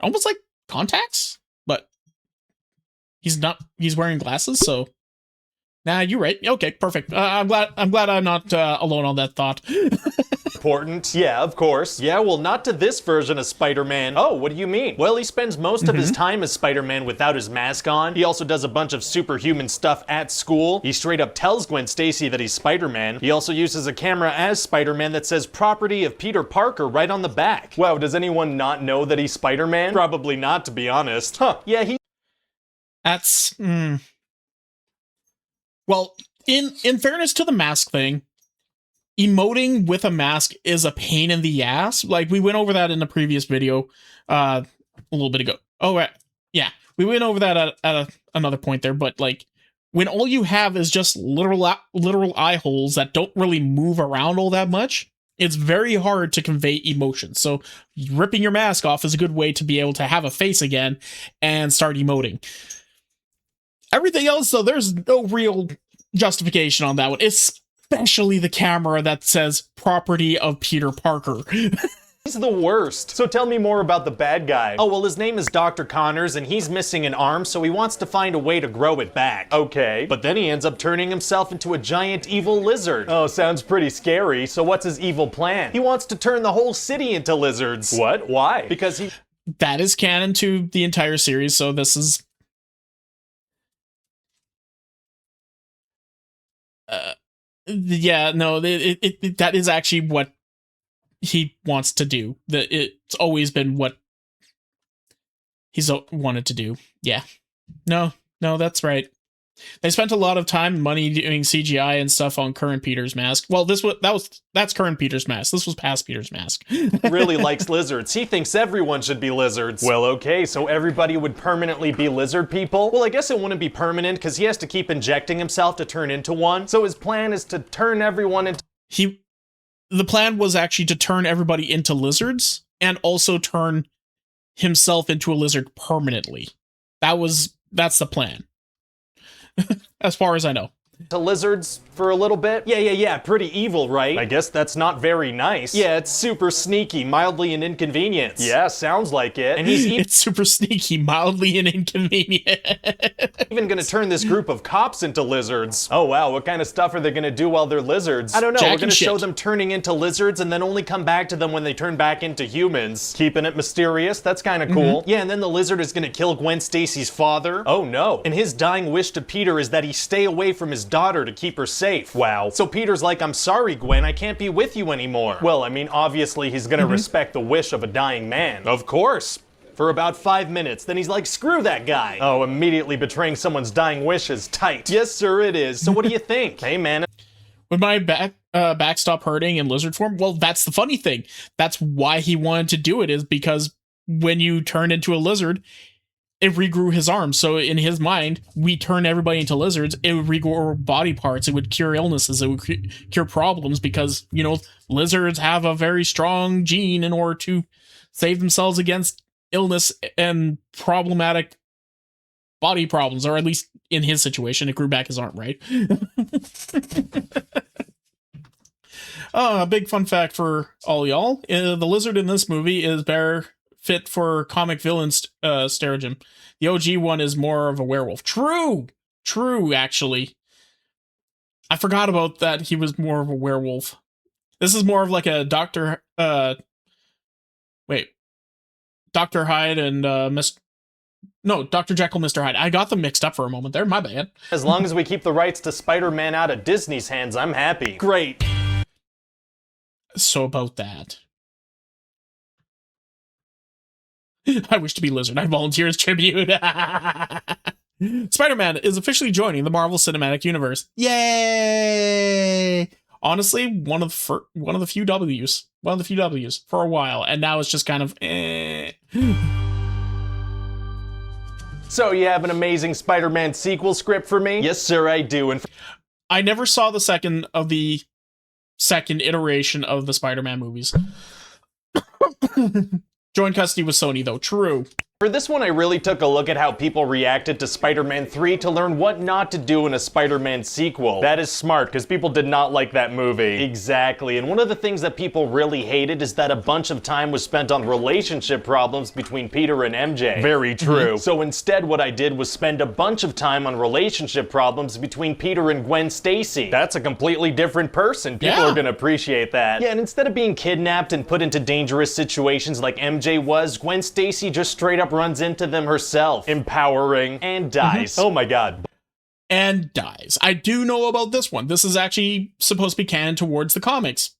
Speaker 1: Almost like contacts, but he's wearing glasses, so... Nah, you're right. Okay, perfect. I'm glad I'm not alone on that thought.
Speaker 3: Important. Yeah, of course. Yeah, well, not to this version of Spider-Man. Oh, what do you mean? Well, he spends most of his time as Spider-Man without his mask on. He also does a bunch of superhuman stuff at school. He straight up tells Gwen Stacy that he's Spider-Man. He also uses a camera as Spider-Man that says property of Peter Parker right on the back. Wow, does anyone not know that he's Spider-Man? Probably not, to be honest. Huh, yeah,
Speaker 1: That's... Well, in fairness to the mask thing, emoting with a mask is a pain in the ass. Like, we went over that in the previous video a little bit ago. Oh, right. Yeah, we went over that at another point there, but like, when all you have is just literal eye holes that don't really move around all that much, it's very hard to convey emotion. So ripping your mask off is a good way to be able to have a face again and start emoting. Everything else, though, there's no real justification on that one, especially the camera that says property of Peter Parker.
Speaker 3: He's the worst. So tell me more about the bad guy. Oh, well, his name is Dr. Connors, and he's missing an arm, so he wants to find a way to grow it back. Okay. But then he ends up turning himself into a giant evil lizard. Oh, sounds pretty scary. So what's his evil plan? He wants to turn the whole city into lizards. What? Why? Because he...
Speaker 1: That is canon to the entire series, so this is... yeah, no, that is actually what he wants to do. It's always been what he's wanted to do. Yeah. No, that's right. They spent a lot of time and money doing CGI and stuff on current Peter's mask. Well, that's current Peter's mask. This was past Peter's mask.
Speaker 3: Really likes lizards. He thinks everyone should be lizards. Well, okay, so everybody would permanently be lizard people? Well, I guess it wouldn't be permanent because he has to keep injecting himself to turn into one. So his plan is to turn everyone into...
Speaker 1: The plan was actually to turn everybody into lizards and also turn himself into a lizard permanently. That's the plan. As far as I know.
Speaker 3: To lizards for a little bit? Yeah, pretty evil, right? I guess that's not very nice. Yeah, it's super sneaky, mildly an inconvenience. Yeah, sounds like it. And he's
Speaker 1: it's super sneaky, mildly and inconvenient.
Speaker 3: even gonna turn this group of cops into lizards. Oh wow, what kind of stuff are they gonna do while they're lizards? I don't know, we're gonna show them turning into lizards and then only come back to them when they turn back into humans. Keeping it mysterious, that's kinda cool. Yeah, and then the lizard is gonna kill Gwen Stacy's father. Oh no. And his dying wish to Peter is that he stay away from his daughter to keep her safe. Wow. So Peter's like, I'm sorry, Gwen, I can't be with you anymore. Well, I mean, obviously he's gonna respect the wish of a dying man. Of course. For about 5 minutes, then he's like, screw that guy. Oh, immediately betraying someone's dying wish is tight. Yes, sir, it is. So what do you think? Hey, man.
Speaker 1: Would my back stop hurting in lizard form? Well, that's the funny thing. That's why he wanted to do it, is because when you turn into a lizard, it regrew his arms. So in his mind, we turn everybody into lizards. It would regrow body parts. It would cure illnesses. It would cure problems because, lizards have a very strong gene in order to save themselves against illness and problematic body problems, or at least in his situation, it grew back his arm, right? A big fun fact for all y'all. The lizard in this movie is better fit for comic villain stratagem. The OG one is more of a werewolf. True, actually. I forgot about that. He was more of a werewolf. This is more of like a Dr. Hyde and Dr. Jekyll, Mr. Hyde. I got them mixed up for a moment there. My bad.
Speaker 3: As long as we keep the rights to Spider-Man out of Disney's hands, I'm happy. Great.
Speaker 1: So about that. I wish to be lizard. I volunteer as tribute. Spider-Man is officially joining the Marvel Cinematic Universe. Yay! Honestly, one of the few W's for a while, and now it's just kind of
Speaker 3: So you have an amazing Spider-Man sequel script for me? Yes, sir, I do. And
Speaker 1: I never saw the second iteration of the Spider-Man movies. Joint custody with Sony, though. True.
Speaker 3: For this one, I really took a look at how people reacted to Spider-Man 3 to learn what not to do in a Spider-Man sequel. That is smart, because people did not like that movie. Exactly, and one of the things that people really hated is that a bunch of time was spent on relationship problems between Peter and MJ. Very true. So instead, what I did was spend a bunch of time on relationship problems between Peter and Gwen Stacy. That's a completely different person. People are gonna appreciate that. Yeah, and instead of being kidnapped and put into dangerous situations like MJ was, Gwen Stacy just straight up runs into them herself. Empowering. And dies. Oh my god.
Speaker 1: And dies. I do know about this one. This is actually supposed to be canon towards the comics.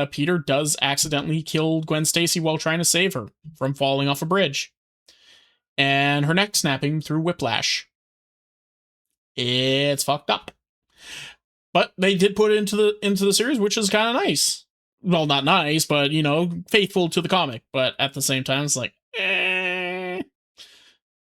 Speaker 1: Peter does accidentally kill Gwen Stacy while trying to save her from falling off a bridge. And her neck snapping through whiplash. It's fucked up. But they did put it into the series, which is kind of nice. Well, not nice, but, faithful to the comic. But at the same time, it's like,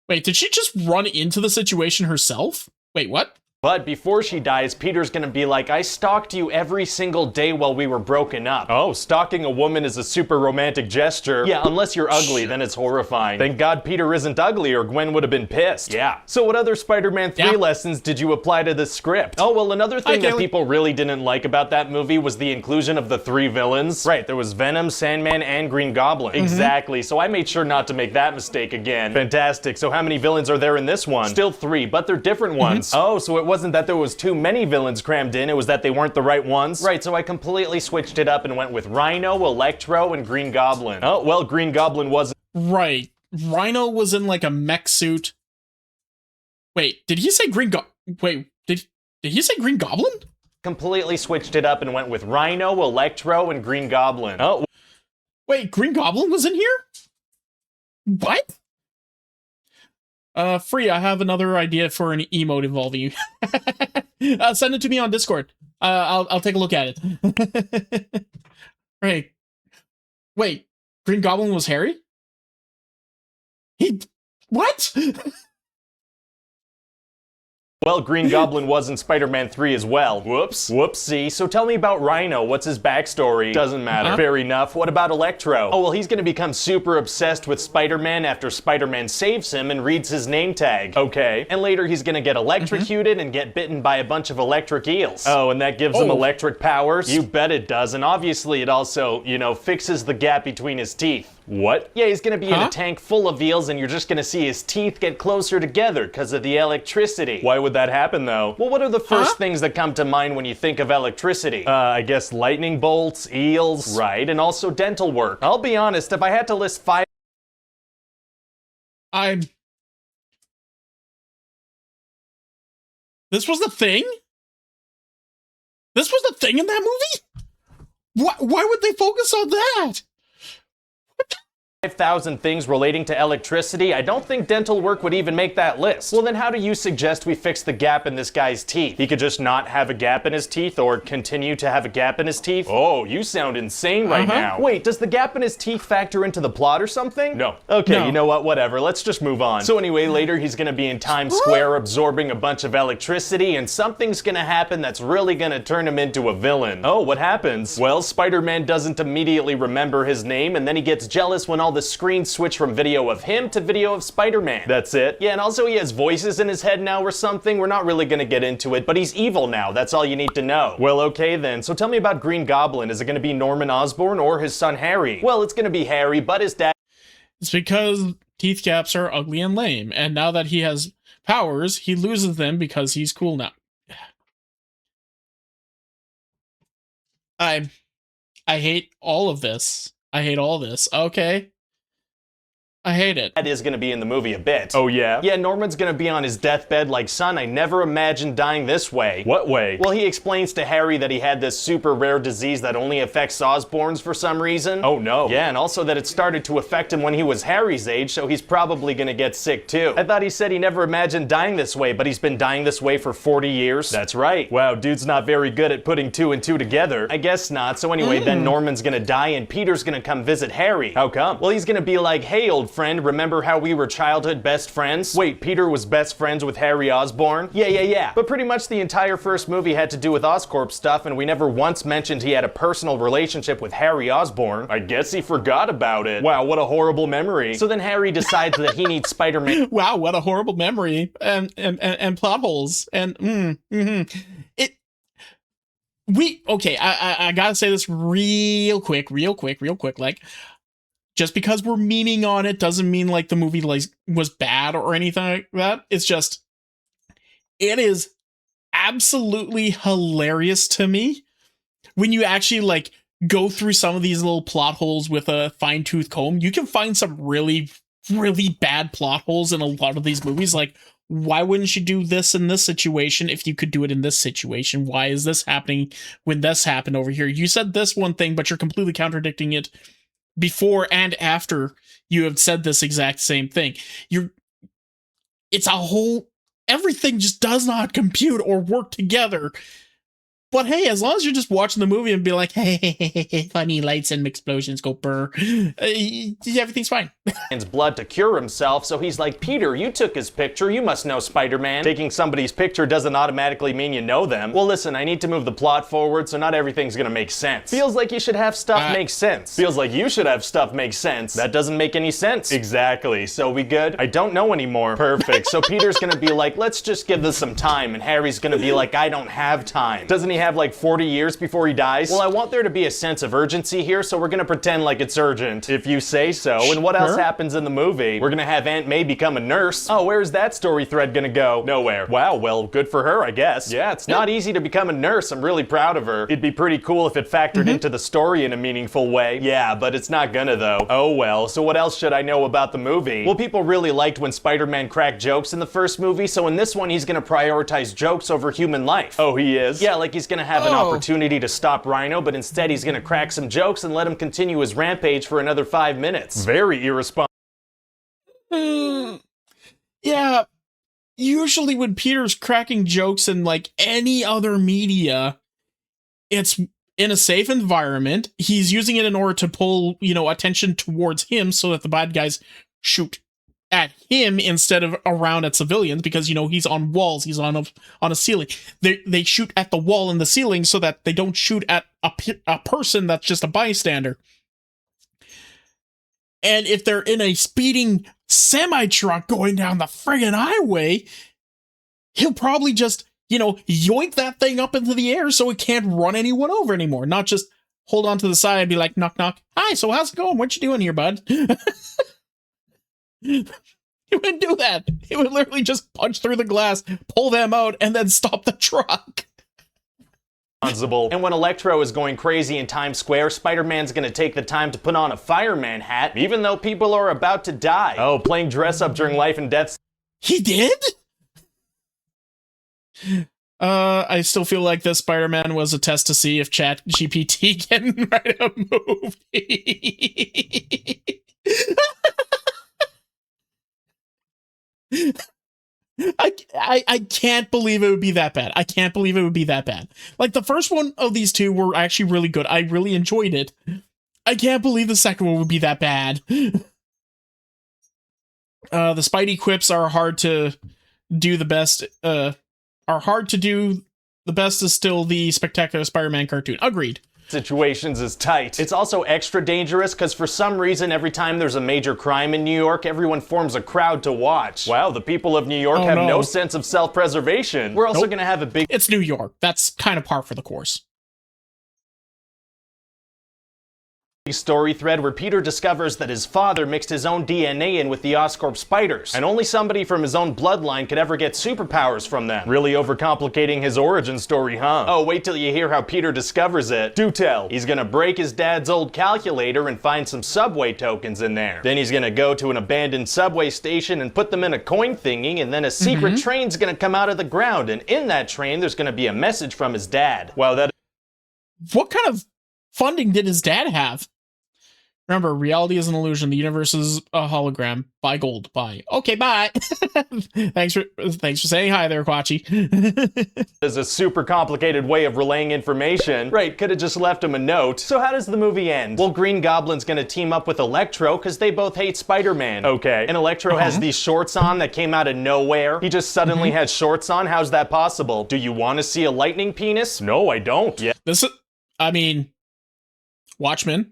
Speaker 1: Wait, did she just run into the situation herself? Wait, what?
Speaker 3: But before she dies, Peter's gonna be like, I stalked you every single day while we were broken up. Oh, stalking a woman is a super romantic gesture. Yeah, unless you're ugly, then it's horrifying. Thank God Peter isn't ugly or Gwen would have been pissed. Yeah. So what other Spider-Man 3 lessons did you apply to this script? Oh, well, another thing that people really didn't like about that movie was the inclusion of the 3 villains. Right, there was Venom, Sandman, and Green Goblin. Exactly, so I made sure not to make that mistake again. Fantastic, so how many villains are there in this one? Still 3, but they're different ones. Oh, so it wasn't that there was too many villains crammed in, it was that they weren't the right ones? Right, so I completely switched it up and went with Rhino, Electro, and Green Goblin. Oh, well, Green Goblin wasn't.
Speaker 1: Right. Rhino was in like a mech suit. Wait, did he say Green Goblin?
Speaker 2: completely switched it up and went with Rhino, Electro, and Green Goblin. Oh,
Speaker 1: Wait, Green Goblin was in here? What? Free, I have another idea for an emote involving you. Send it to me on Discord. I'll take a look at it. Right. Wait, Green Goblin was Harry? What?
Speaker 2: well, Green Goblin was in Spider-Man 3 as well. Whoops. Whoopsie. So tell me about Rhino. What's his backstory? Doesn't matter. Fair enough. What about Electro? Oh, well, he's gonna become super obsessed with Spider-Man after Spider-Man saves him and reads his name tag. Okay. And later he's gonna get electrocuted and get bitten by a bunch of electric eels. Oh, and that gives him electric powers? You bet it does. And obviously it also, you know, fixes the gap between his teeth. What? Yeah, he's gonna be in a tank full of eels and you're just gonna see his teeth get closer together because of the electricity. Why would that happen though? Well, what are the first things that come to mind when you think of electricity? I guess lightning bolts, eels, right, and also dental work. I'll be honest, if I had to list 5...
Speaker 1: This was the thing? This was the thing in that movie? Why would they focus on that?
Speaker 2: 5,000 things relating to electricity, I don't think dental work would even make that list. Well then how do you suggest we fix the gap in this guy's teeth? He could just not have a gap in his teeth or continue to have a gap in his teeth? Oh, you sound insane right now. Wait, does the gap in his teeth factor into the plot or something? No. Okay, no. You know what, whatever, let's just move on. So anyway, later he's gonna be in Times Square absorbing a bunch of electricity and something's gonna happen that's really gonna turn him into a villain. Oh, what happens? Well, Spider-Man doesn't immediately remember his name and then he gets jealous when all the screens switch from video of him to video of Spider-Man. That's it. Yeah, and also he has voices in his head now or something. We're not really gonna get into it, but he's evil now. That's all you need to know. Well, okay then. So tell me about Green Goblin. Is it gonna be Norman Osborn or his son Harry? Well, it's gonna be Harry, but his dad...
Speaker 1: It's because teeth gaps are ugly and lame, and now that he has powers, he loses them because he's cool now. I hate all of this. I hate all this. Okay. I hate it.
Speaker 2: That is gonna be in the movie a bit. Oh yeah? Yeah, Norman's gonna be on his deathbed like, son, I never imagined dying this way. What way? Well, he explains to Harry that he had this super rare disease that only affects Osborns for some reason. Oh no. Yeah, and also that it started to affect him when he was Harry's age, so he's probably gonna get sick too. I thought he said he never imagined dying this way, but he's been dying this way for 40 years. That's right. Wow, dude's not very good at putting 2 and 2 together. I guess not. So anyway, then Norman's gonna die and Peter's gonna come visit Harry. How come? Well, he's gonna be like, hey, old friend, remember how we were childhood best friends? Wait, Peter was best friends with Harry Osborn? Yeah. But pretty much the entire first movie had to do with Oscorp stuff, and we never once mentioned he had a personal relationship with Harry Osborn. I guess he forgot about it. Wow, what a horrible memory. So then Harry decides that he needs Spider-Man.
Speaker 1: Wow, what a horrible memory. And plot holes. And, okay, I gotta say this real quick, like, just because we're memeing on it doesn't mean like the movie like was bad or anything like that. It's just, it is absolutely hilarious to me when you actually like go through some of these little plot holes with a fine-tooth comb. You can find some really, really bad plot holes in a lot of these movies. Like, why wouldn't you do this in this situation if you could do it in this situation? Why is this happening when this happened over here? You said this one thing, but you're completely contradicting it before and after you have said this exact same thing. It's a whole, everything just does not compute or work together. But hey, as long as you're just watching the movie and be like, hey, funny lights and explosions go burr, everything's fine.
Speaker 2: His blood to cure himself, so he's like, Peter, you took his picture, you must know Spider-Man. Taking somebody's picture doesn't automatically mean you know them. Well, listen, I need to move the plot forward, so not everything's gonna make sense. Feels like you should have stuff make sense. Feels like you should have stuff make sense. That doesn't make any sense. Exactly. So we good? I don't know anymore. Perfect. So Peter's gonna be like, let's just give this some time, and Harry's gonna be like, I don't have time. Doesn't he have like 40 years before he dies? Well, I want there to be a sense of urgency here, so we're gonna pretend like it's urgent, if you say so. And what else happens in the movie? We're gonna have Aunt May become a nurse. Oh, where's that story thread gonna go? Nowhere. Wow, well, good for her, I guess. Yeah, it's not easy to become a nurse. I'm really proud of her. It'd be pretty cool if it factored into the story in a meaningful way. Yeah, but it's not gonna though. Oh well, so what else should I know about the movie? Well, people really liked when Spider-Man cracked jokes in the first movie, so in this one he's gonna prioritize jokes over human life. Oh, he is? Yeah, like he's gonna have an opportunity to stop Rhino, but instead he's gonna crack some jokes and let him continue his rampage for another 5 minutes. Very irresponsible.
Speaker 1: Yeah, usually when Peter's cracking jokes in like any other media, it's in a safe environment. He's using it in order to pull, attention towards him so that the bad guys shoot at him instead of around at civilians, because he's on walls, he's on a ceiling. They shoot at the wall and the ceiling so that they don't shoot at a person that's just a bystander. And if they're in a speeding semi-truck going down the friggin' highway, he'll probably just, yoink that thing up into the air so it can't run anyone over anymore. Not just hold on to the side and be like, knock, knock. Hi, so how's it going? What you doing here, bud? He wouldn't do that. He would literally just punch through the glass, pull them out, and then stop the truck.
Speaker 2: And when Electro is going crazy in Times Square, Spider-Man's gonna take the time to put on a fireman hat, even though people are about to die. Oh, playing dress-up during life and death.
Speaker 1: He did? I still feel like this Spider-Man was a test to see if ChatGPT can write a movie. I can't believe it would be that bad. I can't believe it would be that bad. Like, the first one of these two were actually really good. I really enjoyed it. I can't believe the second one would be that bad. The Spidey quips are hard to do the best. The best is still the Spectacular Spider-Man cartoon. Agreed.
Speaker 2: Situations is tight. It's also extra dangerous because for some reason every time there's a major crime in New York, everyone forms a crowd to watch. Wow, the people of New York have no sense of self-preservation. We're also gonna have a big—
Speaker 1: It's New York. That's kind of par for the course.
Speaker 2: Story thread where Peter discovers that his father mixed his own DNA in with the Oscorp spiders, and only somebody from his own bloodline could ever get superpowers from them. Really overcomplicating his origin story, huh? Oh, wait till you hear how Peter discovers it. Do tell. He's gonna break his dad's old calculator and find some subway tokens in there. Then he's gonna go to an abandoned subway station and put them in a coin thingy, and then a secret train's gonna come out of the ground, and in that train there's gonna be a message from his dad. Wow, that—
Speaker 1: What kind of funding did his dad have? Remember, reality is an illusion. The universe is a hologram. Buy gold. Bye. Okay, bye. Thanks for saying hi there, Quachi.
Speaker 2: There's a super complicated way of relaying information. Right, could have just left him a note. So how does the movie end? Well, Green Goblin's gonna team up with Electro because they both hate Spider-Man. Okay. And Electro has these shorts on that came out of nowhere. He just suddenly has shorts on. How's that possible? Do you want to see a lightning penis? No, I don't. Yeah.
Speaker 1: Watchmen.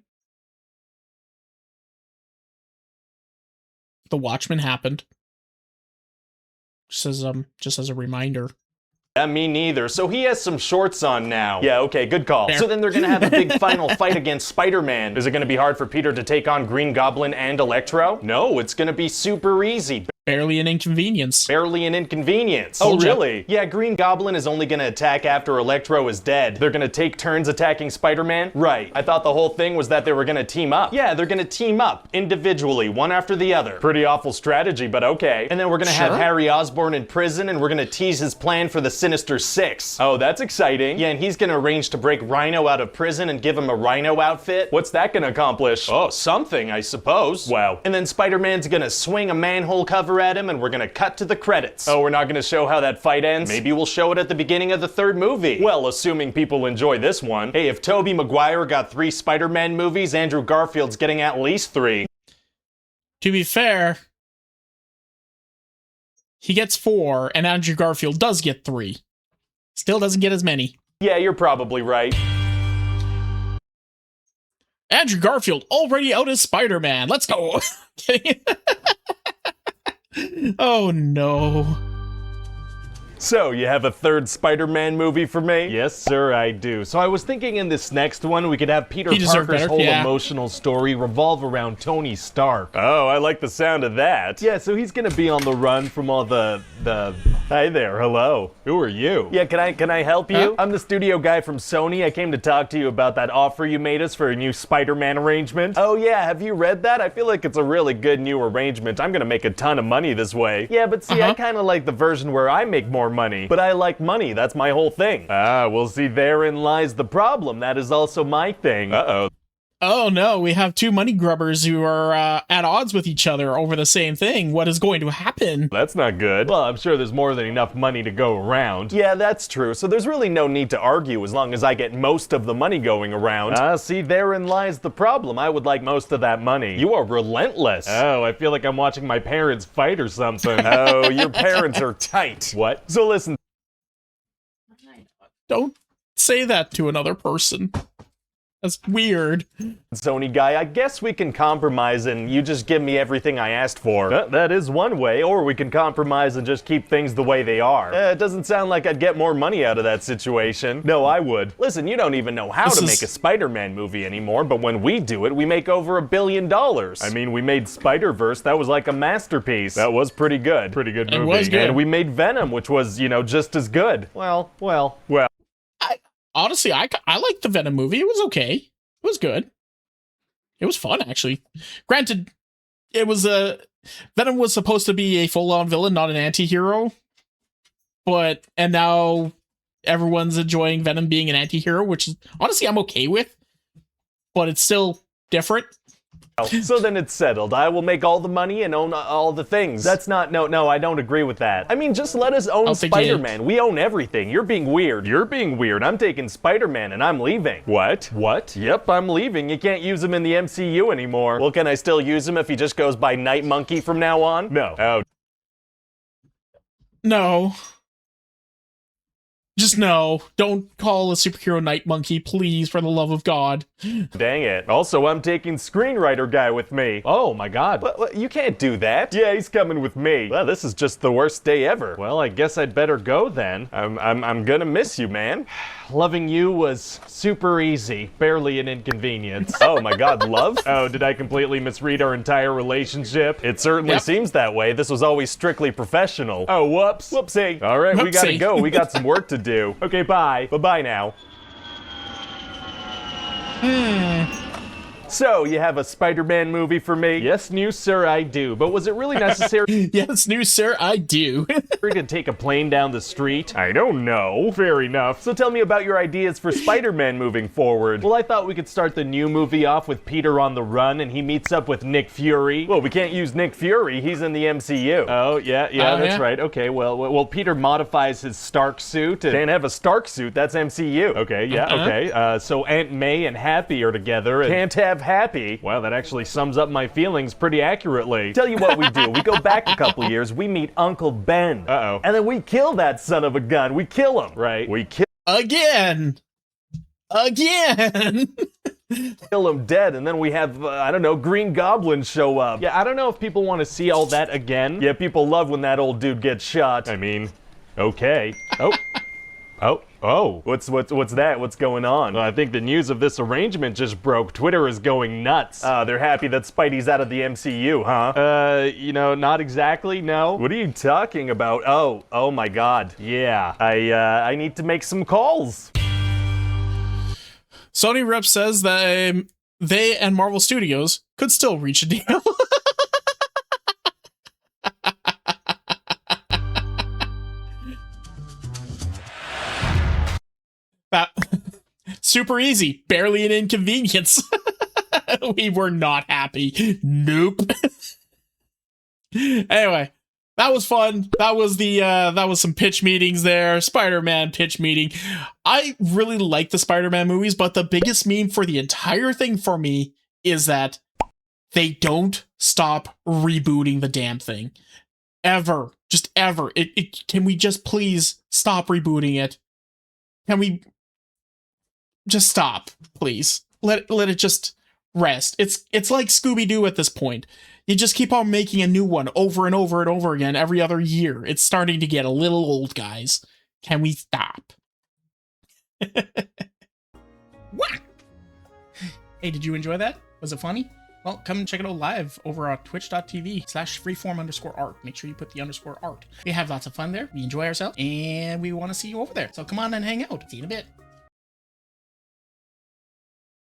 Speaker 1: The Watchmen happened. Just as a reminder.
Speaker 2: Yeah, me neither. So he has some shorts on now. Yeah, okay, good call. Fair. So then they're gonna have a big final fight against Spider-Man. Is it gonna be hard for Peter to take on Green Goblin and Electro? No, it's gonna be super easy.
Speaker 1: Barely an inconvenience.
Speaker 2: Barely an inconvenience. Oh, really? Yeah, Green Goblin is only gonna attack after Electro is dead. They're gonna take turns attacking Spider-Man? Right. I thought the whole thing was that they were gonna team up. Yeah, they're gonna team up, individually, one after the other. Pretty awful strategy, but okay. And then we're gonna have Harry Osborn in prison, and we're gonna tease his plan for the Sinister Six. Oh, that's exciting. Yeah, and he's gonna arrange to break Rhino out of prison and give him a Rhino outfit. What's that gonna accomplish? Oh, something, I suppose. Wow. And then Spider-Man's gonna swing a manhole cover at him, and we're gonna cut to the credits. Oh, we're not gonna show how that fight ends? Maybe we'll show it at the beginning of the third movie. Well, assuming people enjoy this one. Hey, if Tobey Maguire got 3 Spider-Man movies, Andrew Garfield's getting at least 3.
Speaker 1: To be fair, he gets 4, and Andrew Garfield does get 3. Still doesn't get as many.
Speaker 2: Yeah, you're probably right.
Speaker 1: Andrew Garfield already out as Spider-Man. Let's go. Oh no.
Speaker 2: So, you have a third Spider-Man movie for me? Yes, sir, I do. So I was thinking in this next one, we could have Peter Parker's whole emotional story revolve around Tony Stark. Oh, I like the sound of that. Yeah, so he's gonna be on the run from all the... Hi there, hello. Who are you? Yeah, can I help you? Huh? I'm the studio guy from Sony. I came to talk to you about that offer you made us for a new Spider-Man arrangement. Oh yeah, have you read that? I feel like it's a really good new arrangement. I'm gonna make a ton of money this way. Yeah, but see, I kinda like the version where I make more
Speaker 3: more money. But I like money, that's my whole thing. Ah, well see, therein lies the problem. That is also my thing. Uh-oh.
Speaker 1: Oh no, we have two money grubbers who are at odds with each other over the same thing. What is going to happen?
Speaker 3: That's not good. Well, I'm sure there's more than enough money to go around. Yeah, that's true. So there's really no need to argue as long as I get most of the money going around. Ah, see, therein lies the problem. I would like most of that money. You are relentless. Oh, I feel like I'm watching my parents fight or something. Oh, your parents are tight. What? So listen.
Speaker 1: Don't say that to another person. That's weird.
Speaker 3: Sony guy, I guess we can compromise and you just give me everything I asked for. That is one way, or we can compromise and just keep things the way they are. It doesn't sound like I'd get more money out of that situation. No, I would. Listen, you don't even know how to make a Spider-Man movie anymore, but when we do it, we make over $1 billion. I mean, we made Spider-Verse, that was like a masterpiece. That was pretty good. Pretty good movie.
Speaker 1: It was good.
Speaker 3: And we made Venom, which was, you know, just as good. Well.
Speaker 1: Honestly, I liked the Venom movie. It was okay. It was good. It was fun, actually. Granted, it was Venom was supposed to be a full-on villain, not an anti-hero. And now everyone's enjoying Venom being an anti-hero, which is, honestly, I'm okay with. But it's still different.
Speaker 3: So then it's settled. I will make all the money and own all the things. That's not, no, I don't agree with that. I mean, just let us own Spider-Man. We own everything. You're being weird. You're being weird. I'm taking Spider-Man and I'm leaving. What? What? Yep, I'm leaving. You can't use him in the MCU anymore. Well, can I still use him if he just goes by Night Monkey from now on? No. Oh.
Speaker 1: No. Just no. Don't call a superhero Night Monkey, please, for the love of God.
Speaker 3: Dang it. Also, I'm taking screenwriter guy with me. Oh my god. What, you can't do that. Yeah, he's coming with me. Well, this is just the worst day ever. Well, I guess I'd better go then. I'm gonna miss you, man. Loving you was super easy. Barely an inconvenience. Oh my god, love? Oh, did I completely misread our entire relationship? It certainly seems that way. This was always strictly professional. Oh, whoops. Whoopsie. All right, we gotta go. We got some work to do. Okay, bye. Bye-bye now. So, you have a Spider-Man movie for me? Yes, new sir, I do. But was it really necessary?
Speaker 1: Yes, new sir, I do.
Speaker 3: We're gonna take a plane down the street? I don't know. Fair enough. So tell me about your ideas for Spider-Man moving forward. Well, I thought we could start the new movie off with Peter on the run and he meets up with Nick Fury. Well, we can't use Nick Fury. He's in the MCU. Oh, yeah, that's right. Okay, well, Peter modifies his Stark suit. And can't have a Stark suit. That's MCU. Okay, yeah, okay. So Aunt May and Happy are together. And can't have Happy. Well, that actually sums up my feelings pretty accurately. Tell you what we do. We go back a couple years. We meet Uncle Ben. Uh-oh. And then we kill that son of a gun. We kill him. Right. We kill
Speaker 1: Again.
Speaker 3: kill him dead, and then we have, I don't know, Green Goblin show up. Yeah, I don't know if people want to see all that again. Yeah, people love when that old dude gets shot. I mean, okay. Oh, what's that? What's going on? Well, I think the news of this arrangement just broke. Twitter is going nuts. They're happy that Spidey's out of the MCU, huh? You know, not exactly, no. What are you talking about? Oh my god. Yeah, I need to make some calls.
Speaker 1: Sony rep says that they and Marvel Studios could still reach a deal. Super easy, barely an inconvenience. We were not happy. Nope. Anyway, that was fun. That was some pitch meetings there. Spider-Man pitch meeting. I really like the Spider-Man movies, but the biggest meme for the entire thing for me is that they don't stop rebooting the damn thing. Ever. Just ever. Can we just please stop rebooting it? Can we just stop, please? Let it just rest. It's like Scooby-Doo at this point. You just keep on making a new one over and over and over again every other year. It's starting to get a little old, guys. Can we stop? What? Hey, did you enjoy that? Was it funny? Well, come and check it out live over at twitch.tv/freeform_art. Make sure you put the _art. We have lots of fun there. We enjoy ourselves, and we want to see you over there. So come on and hang out. See you in a bit.